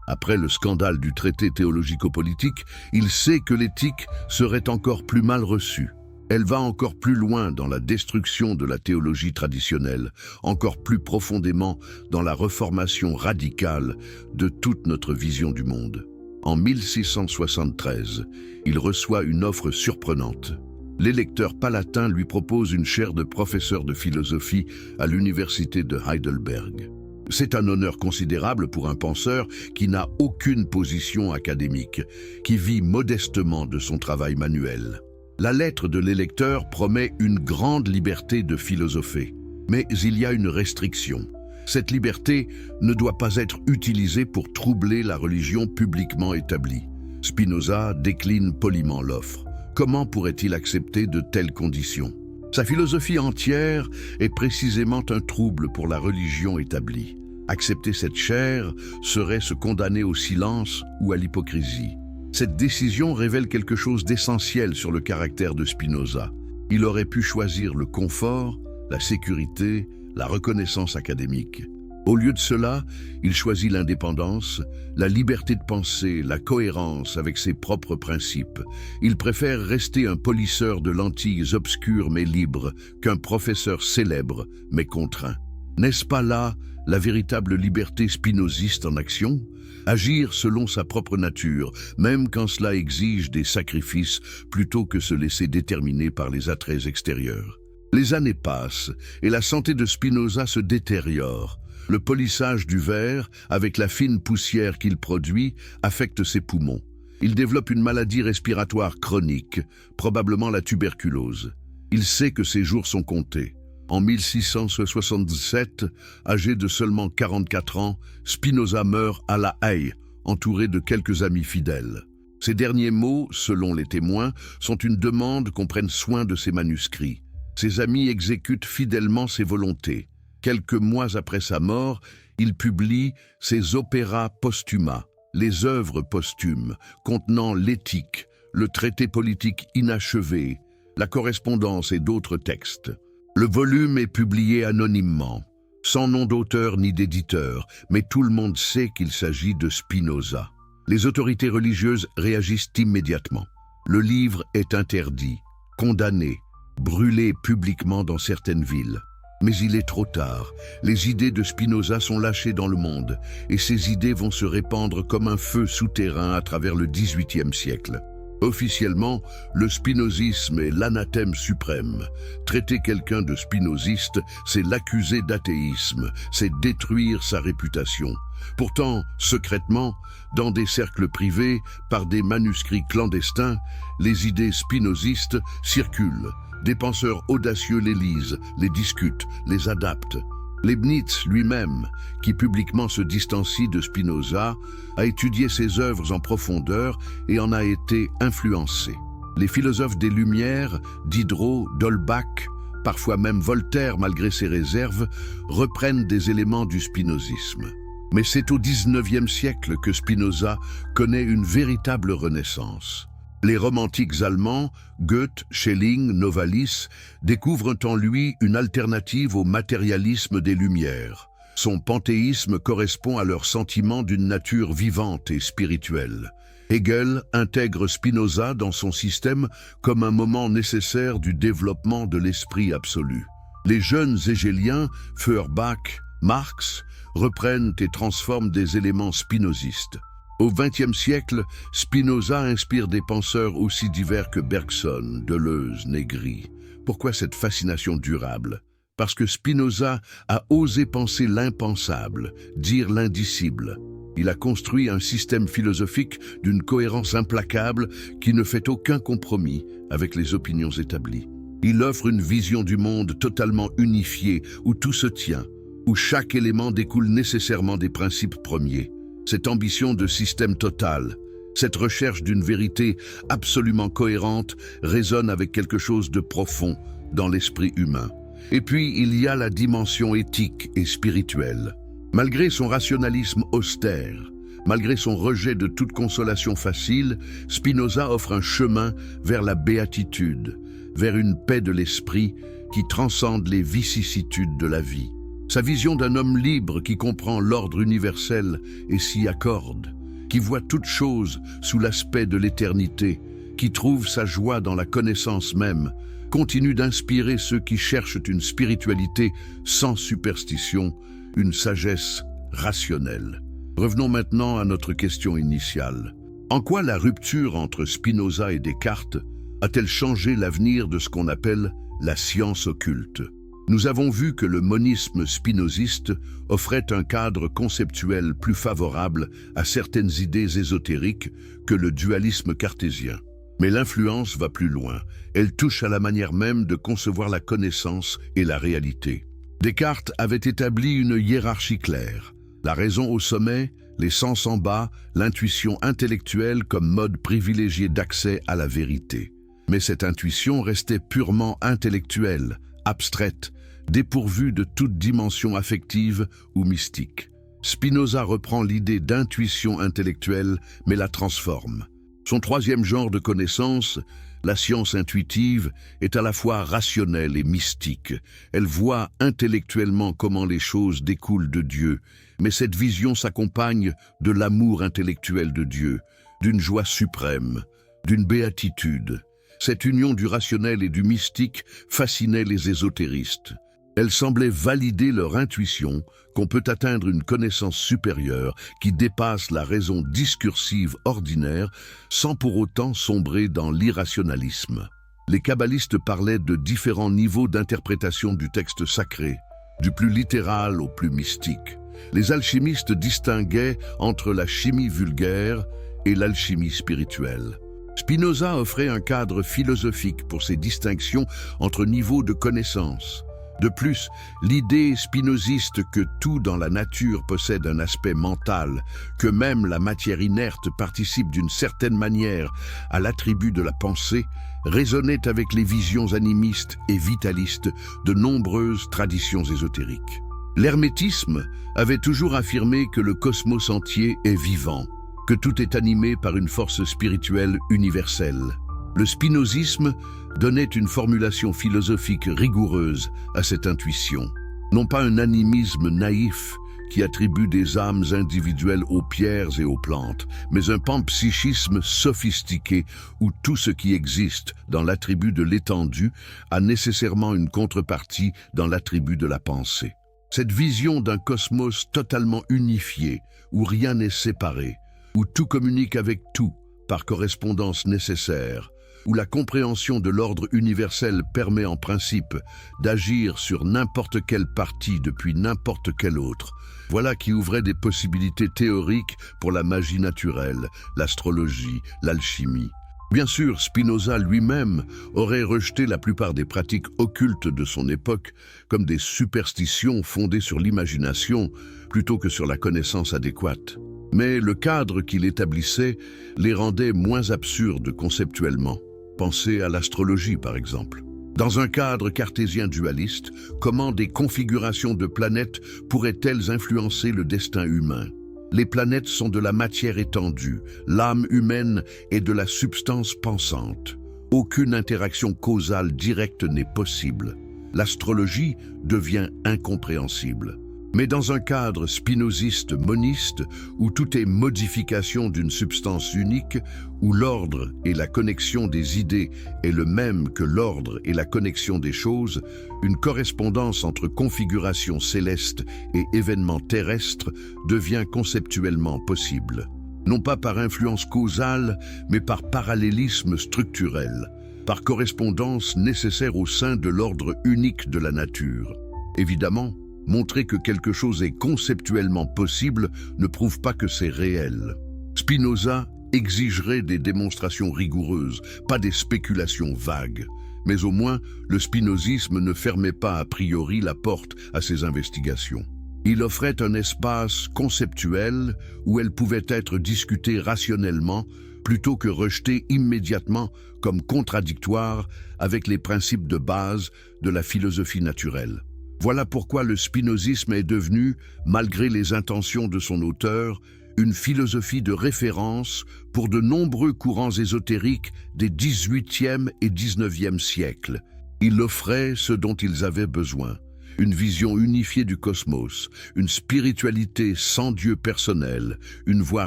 Après le scandale du traité théologico-politique, il sait que l'éthique serait encore plus mal reçue. Elle va encore plus loin dans la destruction de la théologie traditionnelle, encore plus profondément dans la reformation radicale de toute notre vision du monde. En 1673, il reçoit une offre surprenante. L'électeur palatin lui propose une chaire de professeur de philosophie à l'université de Heidelberg. C'est un honneur considérable pour un penseur qui n'a aucune position académique, qui vit modestement de son travail manuel. La lettre de l'électeur promet une grande liberté de philosopher, mais il y a une restriction. Cette liberté ne doit pas être utilisée pour troubler la religion publiquement établie. Spinoza décline poliment l'offre. Comment pourrait-il accepter de telles conditions? Sa philosophie entière est précisément un trouble pour la religion établie. Accepter cette chaire serait se condamner au silence ou à l'hypocrisie. Cette décision révèle quelque chose d'essentiel sur le caractère de Spinoza. Il aurait pu choisir le confort, la sécurité, la reconnaissance académique. Au lieu de cela, il choisit l'indépendance, la liberté de penser, la cohérence avec ses propres principes. Il préfère rester un polisseur de lentilles obscures mais libres qu'un professeur célèbre mais contraint. N'est-ce pas là la véritable liberté spinoziste en action? Agir selon sa propre nature, même quand cela exige des sacrifices, plutôt que se laisser déterminer par les attraits extérieurs. Les années passent et la santé de Spinoza se détériore. Le polissage du verre, avec la fine poussière qu'il produit, affecte ses poumons. Il développe une maladie respiratoire chronique, probablement la tuberculose. Il sait que ses jours sont comptés. En 1677, âgé de seulement 44 ans, Spinoza meurt à La Haye, entouré de quelques amis fidèles. Ses derniers mots, selon les témoins, sont une demande qu'on prenne soin de ses manuscrits. Ses amis exécutent fidèlement ses volontés. Quelques mois après sa mort, il publie ses opéras posthumas, les œuvres posthumes, contenant l'éthique, le traité politique inachevé, la correspondance et d'autres textes. Le volume est publié anonymement, sans nom d'auteur ni d'éditeur, mais tout le monde sait qu'il s'agit de Spinoza. Les autorités religieuses réagissent immédiatement. Le livre est interdit, condamné, brûlé publiquement dans certaines villes. Mais il est trop tard. Les idées de Spinoza sont lâchées dans le monde, et ces idées vont se répandre comme un feu souterrain à travers le XVIIIe siècle. Officiellement, le spinozisme est l'anathème suprême. Traiter quelqu'un de spinoziste, c'est l'accuser d'athéisme, c'est détruire sa réputation. Pourtant, secrètement, dans des cercles privés, par des manuscrits clandestins, les idées spinozistes circulent. Des penseurs audacieux les lisent, les discutent, les adaptent. Leibniz lui-même, qui publiquement se distancie de Spinoza, a étudié ses œuvres en profondeur et en a été influencé. Les philosophes des Lumières, Diderot, d'Holbach, parfois même Voltaire malgré ses réserves, reprennent des éléments du spinozisme. Mais c'est au XIXe siècle que Spinoza connaît une véritable renaissance. Les romantiques allemands, Goethe, Schelling, Novalis, découvrent en lui une alternative au matérialisme des Lumières. Son panthéisme correspond à leur sentiment d'une nature vivante et spirituelle. Hegel intègre Spinoza dans son système comme un moment nécessaire du développement de l'esprit absolu. Les jeunes hégéliens, Feuerbach, Marx, reprennent et transforment des éléments spinozistes. Au XXe siècle, Spinoza inspire des penseurs aussi divers que Bergson, Deleuze, Negri. Pourquoi cette fascination durable? Parce que Spinoza a osé penser l'impensable, dire l'indicible. Il a construit un système philosophique d'une cohérence implacable qui ne fait aucun compromis avec les opinions établies. Il offre une vision du monde totalement unifiée, où tout se tient, où chaque élément découle nécessairement des principes premiers. Cette ambition de système total, cette recherche d'une vérité absolument cohérente résonne avec quelque chose de profond dans l'esprit humain. Et puis, il y a la dimension éthique et spirituelle. Malgré son rationalisme austère, malgré son rejet de toute consolation facile, Spinoza offre un chemin vers la béatitude, vers une paix de l'esprit qui transcende les vicissitudes de la vie. Sa vision d'un homme libre qui comprend l'ordre universel et s'y accorde, qui voit toute chose sous l'aspect de l'éternité, qui trouve sa joie dans la connaissance même, continue d'inspirer ceux qui cherchent une spiritualité sans superstition, une sagesse rationnelle. Revenons maintenant à notre question initiale. En quoi la rupture entre Spinoza et Descartes a-t-elle changé l'avenir de ce qu'on appelle la science occulte? Nous avons vu que le monisme spinoziste offrait un cadre conceptuel plus favorable à certaines idées ésotériques que le dualisme cartésien. Mais l'influence va plus loin. Elle touche à la manière même de concevoir la connaissance et la réalité. Descartes avait établi une hiérarchie claire. La raison au sommet, les sens en bas, l'intuition intellectuelle comme mode privilégié d'accès à la vérité. Mais cette intuition restait purement intellectuelle, abstraite, dépourvue de toute dimension affective ou mystique. Spinoza reprend l'idée d'intuition intellectuelle, mais la transforme. Son troisième genre de connaissance, la science intuitive, est à la fois rationnelle et mystique. Elle voit intellectuellement comment les choses découlent de Dieu, mais cette vision s'accompagne de l'amour intellectuel de Dieu, d'une joie suprême, d'une béatitude. Cette union du rationnel et du mystique fascinait les ésotéristes. Elle semblait valider leur intuition qu'on peut atteindre une connaissance supérieure qui dépasse la raison discursive ordinaire sans pour autant sombrer dans l'irrationalisme. Les kabbalistes parlaient de différents niveaux d'interprétation du texte sacré, du plus littéral au plus mystique. Les alchimistes distinguaient entre la chimie vulgaire et l'alchimie spirituelle. Spinoza offrait un cadre philosophique pour ces distinctions entre niveaux de connaissance. De plus, l'idée spinoziste que tout dans la nature possède un aspect mental, que même la matière inerte participe d'une certaine manière à l'attribut de la pensée, résonnait avec les visions animistes et vitalistes de nombreuses traditions ésotériques. L'hermétisme avait toujours affirmé que le cosmos entier est vivant, que tout est animé par une force spirituelle universelle. Le spinozisme donnait une formulation philosophique rigoureuse à cette intuition. Non pas un animisme naïf qui attribue des âmes individuelles aux pierres et aux plantes, mais un panpsychisme sophistiqué où tout ce qui existe dans l'attribut de l'étendue a nécessairement une contrepartie dans l'attribut de la pensée. Cette vision d'un cosmos totalement unifié, où rien n'est séparé, où tout communique avec tout par correspondance nécessaire, où la compréhension de l'ordre universel permet en principe d'agir sur n'importe quelle partie depuis n'importe quelle autre. Voilà qui ouvrait des possibilités théoriques pour la magie naturelle, l'astrologie, l'alchimie. Bien sûr, Spinoza lui-même aurait rejeté la plupart des pratiques occultes de son époque comme des superstitions fondées sur l'imagination plutôt que sur la connaissance adéquate. Mais le cadre qu'il établissait les rendait moins absurdes conceptuellement. Pensez à l'astrologie, par exemple. Dans un cadre cartésien dualiste, comment des configurations de planètes pourraient-elles influencer le destin humain? Les planètes sont de la matière étendue, l'âme humaine est de la substance pensante. Aucune interaction causale directe n'est possible. L'astrologie devient incompréhensible. Mais dans un cadre spinoziste moniste, où tout est modification d'une substance unique, où l'ordre et la connexion des idées est le même que l'ordre et la connexion des choses, une correspondance entre configuration céleste et événements terrestres devient conceptuellement possible. Non pas par influence causale, mais par parallélisme structurel, par correspondance nécessaire au sein de l'ordre unique de la nature. Évidemment, montrer que quelque chose est conceptuellement possible ne prouve pas que c'est réel. Spinoza exigerait des démonstrations rigoureuses, pas des spéculations vagues. Mais au moins, le spinozisme ne fermait pas a priori la porte à ces investigations. Il offrait un espace conceptuel où elles pouvaient être discutées rationnellement plutôt que rejetées immédiatement comme contradictoires avec les principes de base de la philosophie naturelle. Voilà pourquoi le spinozisme est devenu, malgré les intentions de son auteur, une philosophie de référence pour de nombreux courants ésotériques des XVIIIe et XIXe siècles. Il offrait ce dont ils avaient besoin, une vision unifiée du cosmos, une spiritualité sans Dieu personnel, une voie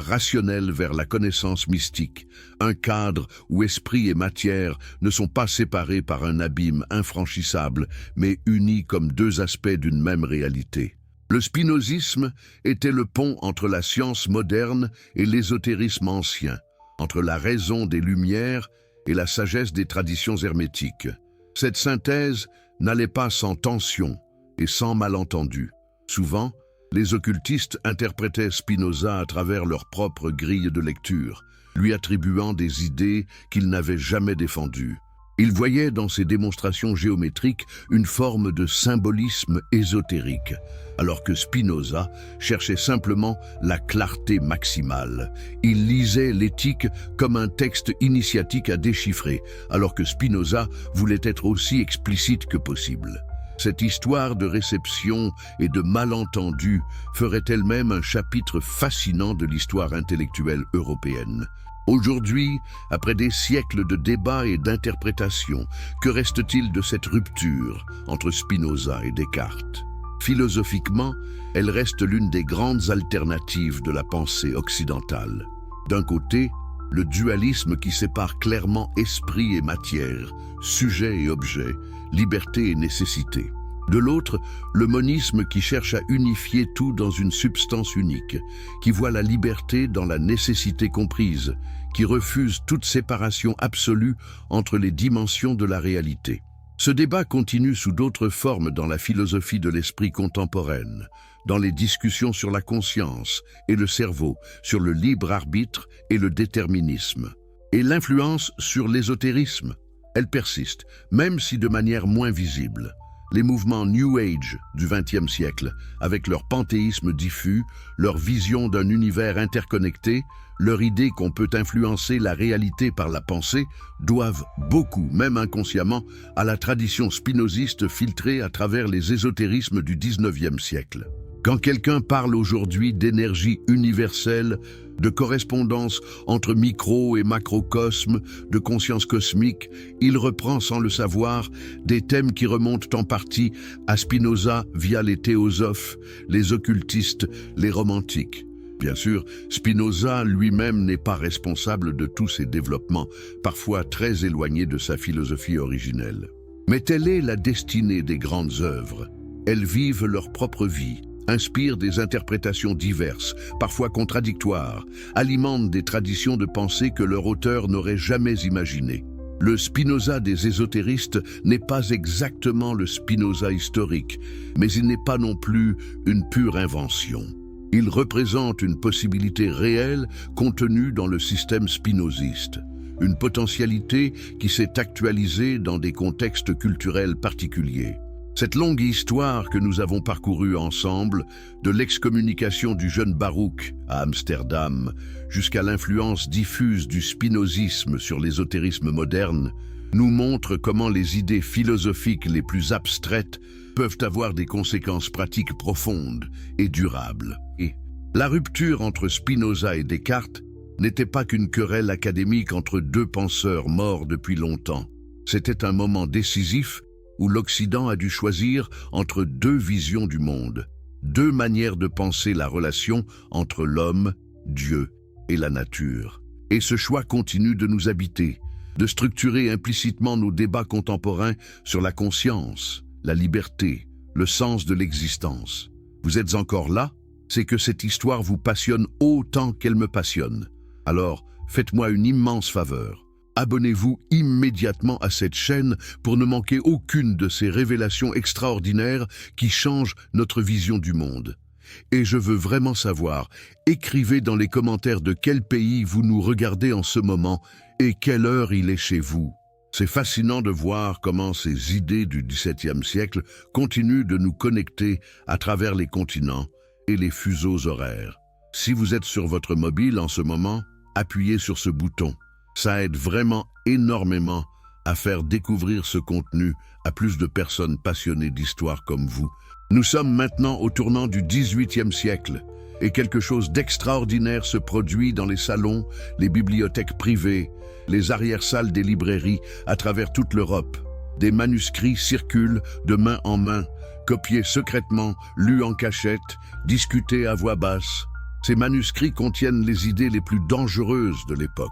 rationnelle vers la connaissance mystique, un cadre où esprit et matière ne sont pas séparés par un abîme infranchissable, mais unis comme deux aspects d'une même réalité. Le spinozisme était le pont entre la science moderne et l'ésotérisme ancien, entre la raison des Lumières et la sagesse des traditions hermétiques. Cette synthèse n'allait pas sans tension et sans malentendu. Souvent, les occultistes interprétaient Spinoza à travers leur propre grille de lecture, lui attribuant des idées qu'ils n'avaient jamais défendues. Ils voyaient dans ces démonstrations géométriques une forme de symbolisme ésotérique, alors que Spinoza cherchait simplement la clarté maximale. Il lisait l'éthique comme un texte initiatique à déchiffrer, alors que Spinoza voulait être aussi explicite que possible. Cette histoire de réception et de malentendu ferait elle-même un chapitre fascinant de l'histoire intellectuelle européenne. Aujourd'hui, après des siècles de débats et d'interprétations, que reste-t-il de cette rupture entre Spinoza et Descartes? Philosophiquement, elle reste l'une des grandes alternatives de la pensée occidentale. D'un côté, le dualisme qui sépare clairement esprit et matière, sujet et objet, liberté et nécessité. De l'autre, le monisme qui cherche à unifier tout dans une substance unique, qui voit la liberté dans la nécessité comprise, qui refuse toute séparation absolue entre les dimensions de la réalité. Ce débat continue sous d'autres formes dans la philosophie de l'esprit contemporaine, dans les discussions sur la conscience et le cerveau, sur le libre arbitre et le déterminisme. Et l'influence sur l'ésotérisme, elle persiste, même si de manière moins visible. Les mouvements New Age du XXe siècle, avec leur panthéisme diffus, leur vision d'un univers interconnecté, leur idée qu'on peut influencer la réalité par la pensée, doivent beaucoup, même inconsciemment, à la tradition spinoziste filtrée à travers les ésotérismes du XIXe siècle. Quand quelqu'un parle aujourd'hui d'énergie universelle, de correspondance entre micro- et macrocosme, de conscience cosmique, il reprend sans le savoir des thèmes qui remontent en partie à Spinoza via les théosophes, les occultistes, les romantiques. Bien sûr, Spinoza lui-même n'est pas responsable de tous ces développements, parfois très éloignés de sa philosophie originelle. Mais telle est la destinée des grandes œuvres. Elles vivent leur propre vie, inspirent des interprétations diverses, parfois contradictoires, alimentent des traditions de pensée que leur auteur n'aurait jamais imaginées. Le Spinoza des ésotéristes n'est pas exactement le Spinoza historique, mais il n'est pas non plus une pure invention. Il représente une possibilité réelle contenue dans le système spinoziste, une potentialité qui s'est actualisée dans des contextes culturels particuliers. Cette longue histoire que nous avons parcourue ensemble, de l'excommunication du jeune Baruch à Amsterdam jusqu'à l'influence diffuse du spinozisme sur l'ésotérisme moderne, nous montre comment les idées philosophiques les plus abstraites peuvent avoir des conséquences pratiques profondes et durables. Et la rupture entre Spinoza et Descartes n'était pas qu'une querelle académique entre deux penseurs morts depuis longtemps. C'était un moment décisif où l'Occident a dû choisir entre deux visions du monde, deux manières de penser la relation entre l'homme, Dieu et la nature. Et ce choix continue de nous habiter, de structurer implicitement nos débats contemporains sur la conscience, la liberté, le sens de l'existence. Vous êtes encore là? C'est que cette histoire vous passionne autant qu'elle me passionne. Alors, faites-moi une immense faveur. Abonnez-vous immédiatement à cette chaîne pour ne manquer aucune de ces révélations extraordinaires qui changent notre vision du monde. Et je veux vraiment savoir, écrivez dans les commentaires de quel pays vous nous regardez en ce moment et quelle heure il est chez vous. C'est fascinant de voir comment ces idées du XVIIe siècle continuent de nous connecter à travers les continents et les fuseaux horaires. Si vous êtes sur votre mobile en ce moment, appuyez sur ce bouton. Ça aide vraiment énormément à faire découvrir ce contenu à plus de personnes passionnées d'histoire comme vous. Nous sommes maintenant au tournant du XVIIIe siècle et quelque chose d'extraordinaire se produit dans les salons, les bibliothèques privées, les arrière-salles des librairies à travers toute l'Europe. Des manuscrits circulent de main en main, copiés secrètement, lus en cachette, discutés à voix basse. Ces manuscrits contiennent les idées les plus dangereuses de l'époque,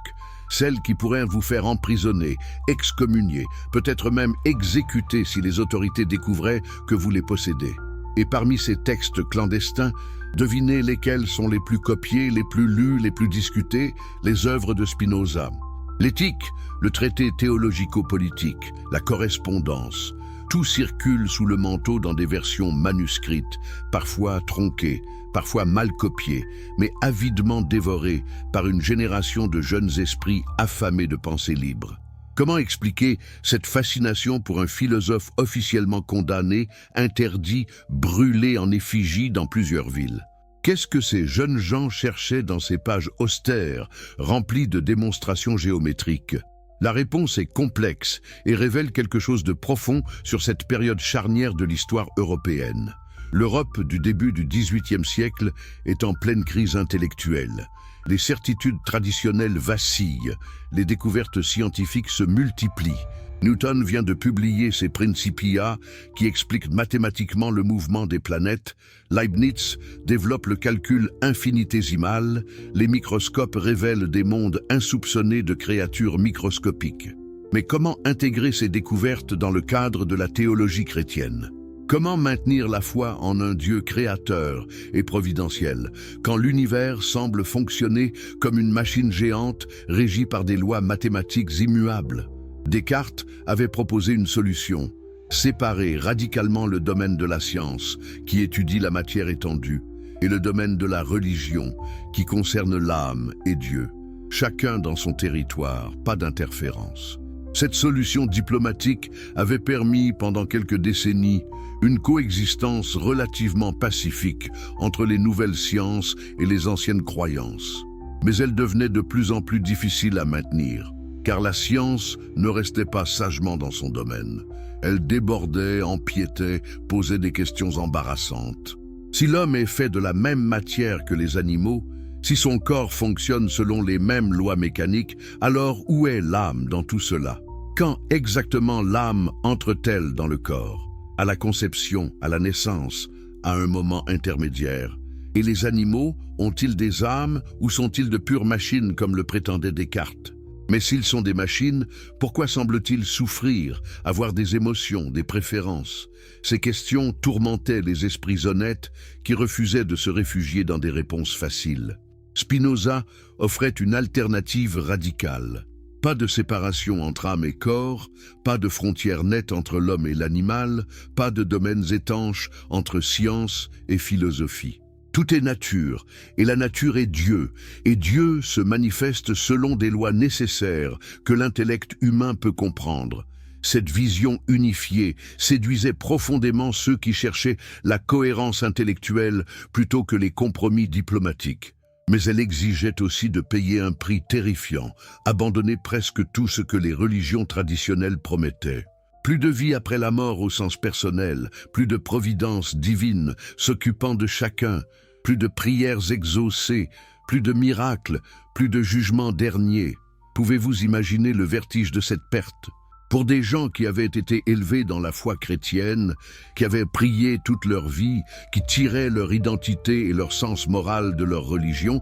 celles qui pourraient vous faire emprisonner, excommunier, peut-être même exécuter si les autorités découvraient que vous les possédez. Et parmi ces textes clandestins, devinez lesquels sont les plus copiés, les plus lus, les plus discutés, les œuvres de Spinoza. L'éthique, le traité théologico-politique, la correspondance, tout circule sous le manteau dans des versions manuscrites, parfois tronquées, parfois mal copiées, mais avidement dévorées par une génération de jeunes esprits affamés de pensée libre. Comment expliquer cette fascination pour un philosophe officiellement condamné, interdit, brûlé en effigie dans plusieurs villes? Qu'est-ce que ces jeunes gens cherchaient dans ces pages austères, remplies de démonstrations géométriques? La réponse est complexe et révèle quelque chose de profond sur cette période charnière de l'histoire européenne. L'Europe du début du XVIIIe siècle est en pleine crise intellectuelle. Les certitudes traditionnelles vacillent, les découvertes scientifiques se multiplient. Newton vient de publier ses Principia qui expliquent mathématiquement le mouvement des planètes. Leibniz développe le calcul infinitésimal. Les microscopes révèlent des mondes insoupçonnés de créatures microscopiques. Mais comment intégrer ces découvertes dans le cadre de la théologie chrétienne? Comment maintenir la foi en un Dieu créateur et providentiel, quand l'univers semble fonctionner comme une machine géante régie par des lois mathématiques immuables? Descartes avait proposé une solution: séparer radicalement le domaine de la science, qui étudie la matière étendue, et le domaine de la religion, qui concerne l'âme et Dieu. Chacun dans son territoire, pas d'interférence. Cette solution diplomatique avait permis, pendant quelques décennies, une coexistence relativement pacifique entre les nouvelles sciences et les anciennes croyances. Mais elle devenait de plus en plus difficile à maintenir, car la science ne restait pas sagement dans son domaine. Elle débordait, empiétait, posait des questions embarrassantes. Si l'homme est fait de la même matière que les animaux, si son corps fonctionne selon les mêmes lois mécaniques, alors où est l'âme dans tout cela? Quand exactement l'âme entre-t-elle dans le corps? À la conception, à la naissance, à un moment intermédiaire? Et les animaux ont-ils des âmes ou sont-ils de pures machines comme le prétendait Descartes? Mais s'ils sont des machines, pourquoi semblent-ils souffrir, avoir des émotions, des préférences? Ces questions tourmentaient les esprits honnêtes qui refusaient de se réfugier dans des réponses faciles. Spinoza offrait une alternative radicale. Pas de séparation entre âme et corps, pas de frontières nettes entre l'homme et l'animal, pas de domaines étanches entre science et philosophie. Tout est nature, et la nature est Dieu, et Dieu se manifeste selon des lois nécessaires que l'intellect humain peut comprendre. Cette vision unifiée séduisait profondément ceux qui cherchaient la cohérence intellectuelle plutôt que les compromis diplomatiques. Mais elle exigeait aussi de payer un prix terrifiant, abandonner presque tout ce que les religions traditionnelles promettaient. Plus de vie après la mort au sens personnel, plus de providence divine s'occupant de chacun, plus de prières exaucées, plus de miracles, plus de jugement dernier. Pouvez-vous imaginer le vertige de cette perte? Pour des gens qui avaient été élevés dans la foi chrétienne, qui avaient prié toute leur vie, qui tiraient leur identité et leur sens moral de leur religion,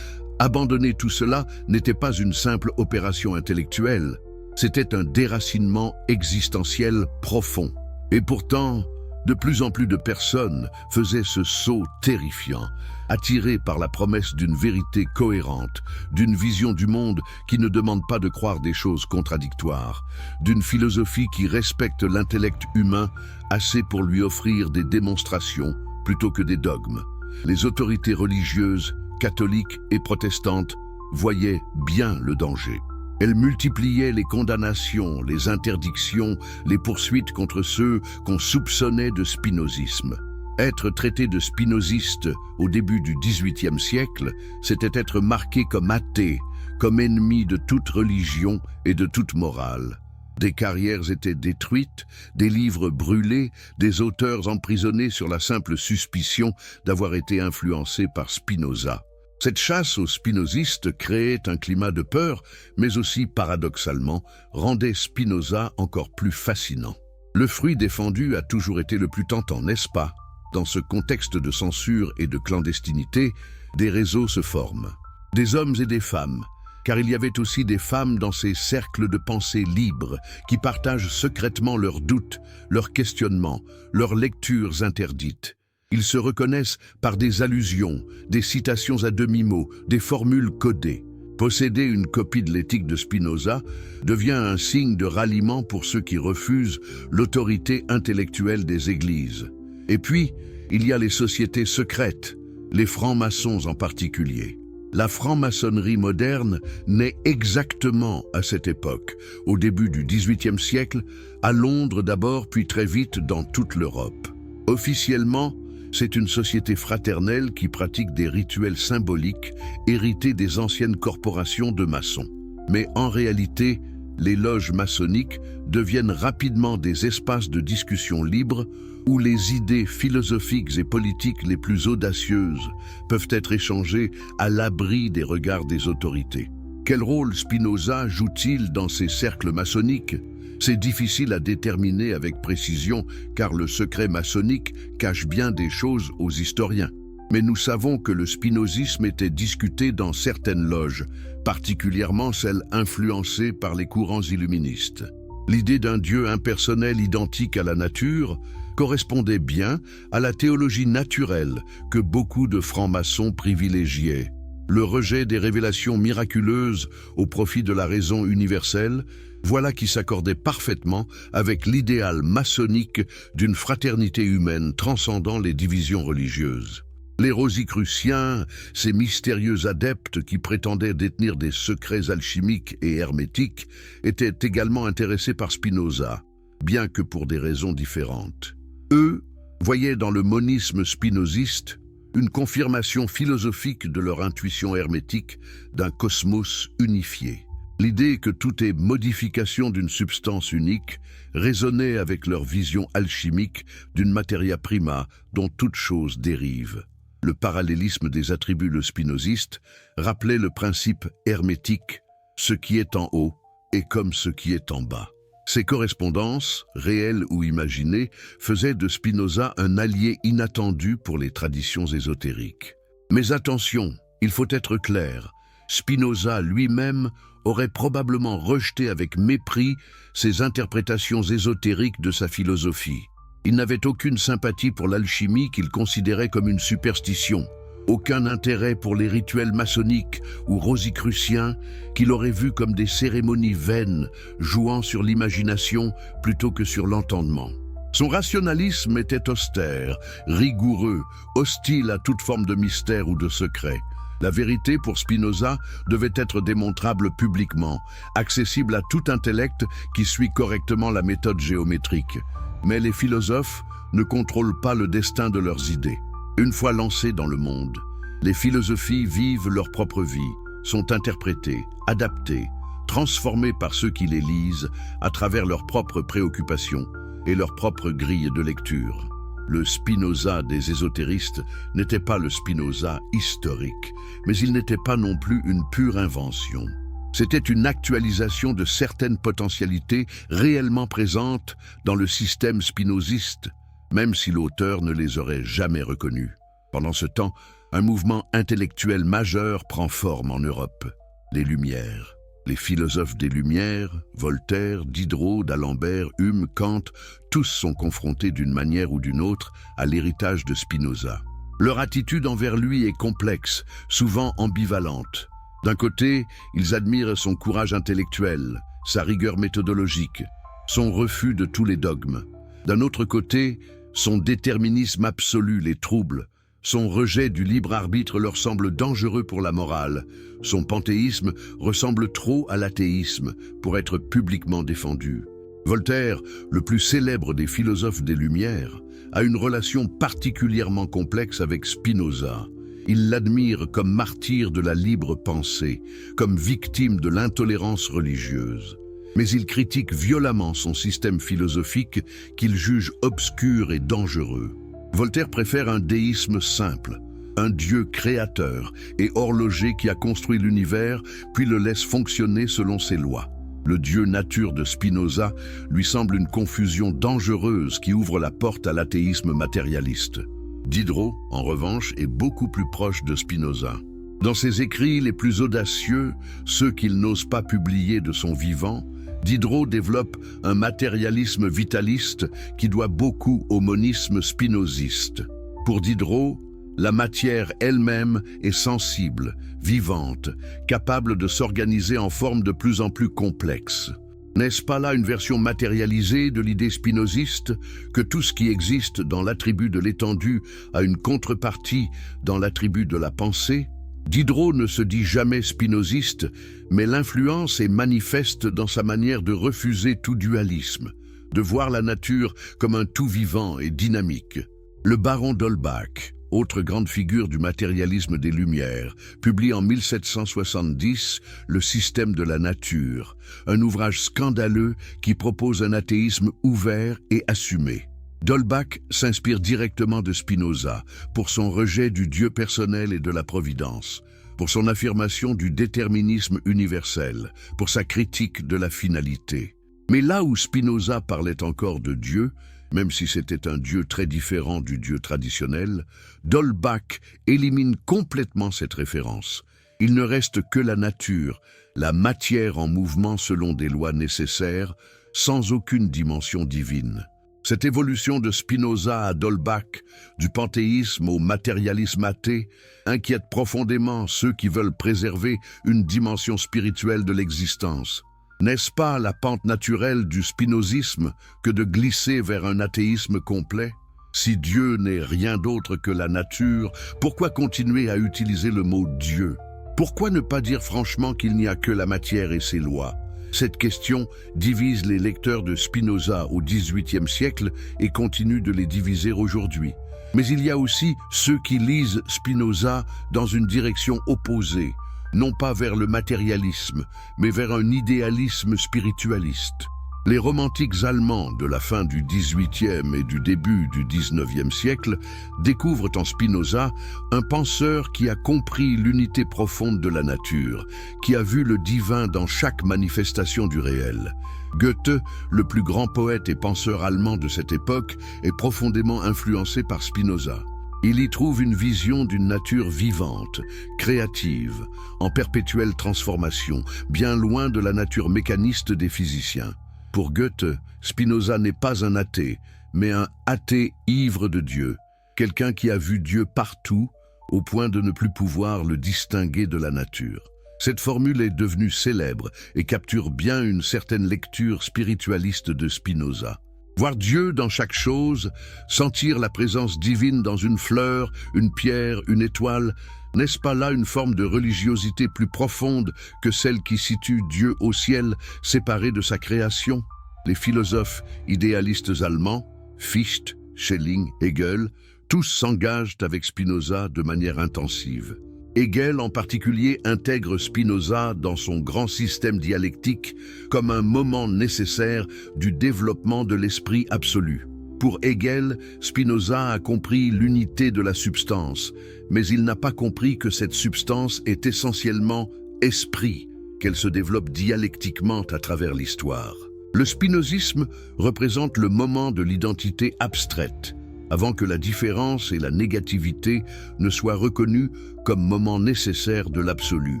abandonner tout cela n'était pas une simple opération intellectuelle. C'était un déracinement existentiel profond. Et pourtant, de plus en plus de personnes faisaient ce saut terrifiant, attirées par la promesse d'une vérité cohérente, d'une vision du monde qui ne demande pas de croire des choses contradictoires, d'une philosophie qui respecte l'intellect humain assez pour lui offrir des démonstrations plutôt que des dogmes. Les autorités religieuses, catholiques et protestantes, voyaient bien le danger. Elles multipliaient les condamnations, les interdictions, les poursuites contre ceux qu'on soupçonnait de spinozisme. Être traité de spinoziste au début du XVIIIe siècle, c'était être marqué comme athée, comme ennemi de toute religion et de toute morale. Des carrières étaient détruites, des livres brûlés, des auteurs emprisonnés sur la simple suspicion d'avoir été influencés par Spinoza. Cette chasse aux spinozistes créait un climat de peur, mais aussi, paradoxalement, rendait Spinoza encore plus fascinant. Le fruit défendu a toujours été le plus tentant, n'est-ce pas? Dans ce contexte de censure et de clandestinité, des réseaux se forment. Des hommes et des femmes, car il y avait aussi des femmes dans ces cercles de pensée libres qui partagent secrètement leurs doutes, leurs questionnements, leurs lectures interdites. Ils se reconnaissent par des allusions, des citations à demi-mot, des formules codées. Posséder une copie de l'éthique de Spinoza devient un signe de ralliement pour ceux qui refusent l'autorité intellectuelle des églises. Et puis, il y a les sociétés secrètes, les francs-maçons en particulier. La franc-maçonnerie moderne naît exactement à cette époque, au début du XVIIIe siècle, à Londres d'abord, puis très vite dans toute l'Europe. Officiellement, c'est une société fraternelle qui pratique des rituels symboliques hérités des anciennes corporations de maçons. Mais en réalité, les loges maçonniques deviennent rapidement des espaces de discussion libre où les idées philosophiques et politiques les plus audacieuses peuvent être échangées à l'abri des regards des autorités. Quel rôle Spinoza joue-t-il dans ces cercles maçonniques? C'est difficile à déterminer avec précision car le secret maçonnique cache bien des choses aux historiens. Mais nous savons que le spinozisme était discuté dans certaines loges, particulièrement celles influencées par les courants illuministes. L'idée d'un Dieu impersonnel identique à la nature correspondait bien à la théologie naturelle que beaucoup de francs-maçons privilégiaient. Le rejet des révélations miraculeuses au profit de la raison universelle, voilà qui s'accordait parfaitement avec l'idéal maçonnique d'une fraternité humaine transcendant les divisions religieuses. Les Rosicruciens, ces mystérieux adeptes qui prétendaient détenir des secrets alchimiques et hermétiques, étaient également intéressés par Spinoza, bien que pour des raisons différentes. Eux voyaient dans le monisme spinoziste une confirmation philosophique de leur intuition hermétique d'un cosmos unifié. L'idée que tout est modification d'une substance unique résonnait avec leur vision alchimique d'une materia prima dont toute chose dérive. Le parallélisme des attributs spinozistes rappelait le principe hermétique « ce qui est en haut est comme ce qui est en bas ». Ces correspondances, réelles ou imaginées, faisaient de Spinoza un allié inattendu pour les traditions ésotériques. Mais attention, il faut être clair, Spinoza lui-même aurait probablement rejeté avec mépris ces interprétations ésotériques de sa philosophie. Il n'avait aucune sympathie pour l'alchimie qu'il considérait comme une superstition, aucun intérêt pour les rituels maçonniques ou rosicruciens qu'il aurait vus comme des cérémonies vaines, jouant sur l'imagination plutôt que sur l'entendement. Son rationalisme était austère, rigoureux, hostile à toute forme de mystère ou de secret. La vérité pour Spinoza devait être démontrable publiquement, accessible à tout intellect qui suit correctement la méthode géométrique. Mais les philosophes ne contrôlent pas le destin de leurs idées. Une fois lancées dans le monde, les philosophies vivent leur propre vie, sont interprétées, adaptées, transformées par ceux qui les lisent à travers leurs propres préoccupations et leurs propres grilles de lecture. Le Spinoza des ésotéristes n'était pas le Spinoza historique, mais il n'était pas non plus une pure invention. C'était une actualisation de certaines potentialités réellement présentes dans le système spinoziste, même si l'auteur ne les aurait jamais reconnues. Pendant ce temps, un mouvement intellectuel majeur prend forme en Europe, les Lumières. Les philosophes des Lumières, Voltaire, Diderot, d'Alembert, Hume, Kant, tous sont confrontés d'une manière ou d'une autre à l'héritage de Spinoza. Leur attitude envers lui est complexe, souvent ambivalente. D'un côté, ils admirent son courage intellectuel, sa rigueur méthodologique, son refus de tous les dogmes. D'un autre côté, son déterminisme absolu les trouble. Son rejet du libre arbitre leur semble dangereux pour la morale. Son panthéisme ressemble trop à l'athéisme pour être publiquement défendu. Voltaire, le plus célèbre des philosophes des Lumières, a une relation particulièrement complexe avec Spinoza. Il l'admire comme martyr de la libre pensée, comme victime de l'intolérance religieuse. Mais il critique violemment son système philosophique qu'il juge obscur et dangereux. Voltaire préfère un déisme simple, un Dieu créateur et horloger qui a construit l'univers puis le laisse fonctionner selon ses lois. Le Dieu nature de Spinoza lui semble une confusion dangereuse qui ouvre la porte à l'athéisme matérialiste. Diderot, en revanche, est beaucoup plus proche de Spinoza. Dans ses écrits les plus audacieux, ceux qu'il n'ose pas publier de son vivant, Diderot développe un matérialisme vitaliste qui doit beaucoup au monisme spinoziste. Pour Diderot, la matière elle-même est sensible, vivante, capable de s'organiser en formes de plus en plus complexes. N'est-ce pas là une version matérialisée de l'idée spinoziste que tout ce qui existe dans l'attribut de l'étendue a une contrepartie dans l'attribut de la pensée? Diderot ne se dit jamais spinoziste, mais l'influence est manifeste dans sa manière de refuser tout dualisme, de voir la nature comme un tout vivant et dynamique. Le baron d'Holbach, autre grande figure du matérialisme des Lumières, publie en 1770 Le système de la nature, un ouvrage scandaleux qui propose un athéisme ouvert et assumé. D'Holbach s'inspire directement de Spinoza pour son rejet du Dieu personnel et de la providence, pour son affirmation du déterminisme universel, pour sa critique de la finalité. Mais là où Spinoza parlait encore de Dieu, même si c'était un Dieu très différent du Dieu traditionnel, d'Holbach élimine complètement cette référence. Il ne reste que la nature, la matière en mouvement selon des lois nécessaires, sans aucune dimension divine. Cette évolution de Spinoza à d'Holbach, du panthéisme au matérialisme athée, inquiète profondément ceux qui veulent préserver une dimension spirituelle de l'existence. N'est-ce pas la pente naturelle du spinozisme que de glisser vers un athéisme complet? Si Dieu n'est rien d'autre que la nature, pourquoi continuer à utiliser le mot Dieu? Pourquoi ne pas dire franchement qu'il n'y a que la matière et ses lois? Cette question divise les lecteurs de Spinoza au XVIIIe siècle et continue de les diviser aujourd'hui. Mais il y a aussi ceux qui lisent Spinoza dans une direction opposée, non pas vers le matérialisme, mais vers un idéalisme spiritualiste. Les romantiques allemands de la fin du XVIIIe et du début du XIXe siècle découvrent en Spinoza un penseur qui a compris l'unité profonde de la nature, qui a vu le divin dans chaque manifestation du réel. Goethe, le plus grand poète et penseur allemand de cette époque, est profondément influencé par Spinoza. Il y trouve une vision d'une nature vivante, créative, en perpétuelle transformation, bien loin de la nature mécaniste des physiciens. Pour Goethe, Spinoza n'est pas un athée, mais un athée ivre de Dieu, quelqu'un qui a vu Dieu partout, au point de ne plus pouvoir le distinguer de la nature. Cette formule est devenue célèbre et capture bien une certaine lecture spiritualiste de Spinoza. Voir Dieu dans chaque chose, sentir la présence divine dans une fleur, une pierre, une étoile, n'est-ce pas là une forme de religiosité plus profonde que celle qui situe Dieu au ciel, séparé de sa création? Les philosophes idéalistes allemands, Fichte, Schelling, Hegel, tous s'engagent avec Spinoza de manière intensive. Hegel en particulier intègre Spinoza dans son grand système dialectique comme un moment nécessaire du développement de l'esprit absolu. Pour Hegel, Spinoza a compris l'unité de la substance, mais il n'a pas compris que cette substance est essentiellement esprit, qu'elle se développe dialectiquement à travers l'histoire. Le spinozisme représente le moment de l'identité abstraite, avant que la différence et la négativité ne soient reconnues comme moment nécessaire de l'absolu.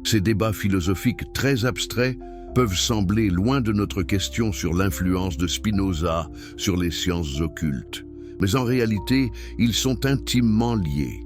Ces débats philosophiques très abstraits peuvent sembler loin de notre question sur l'influence de Spinoza sur les sciences occultes. Mais en réalité, ils sont intimement liés.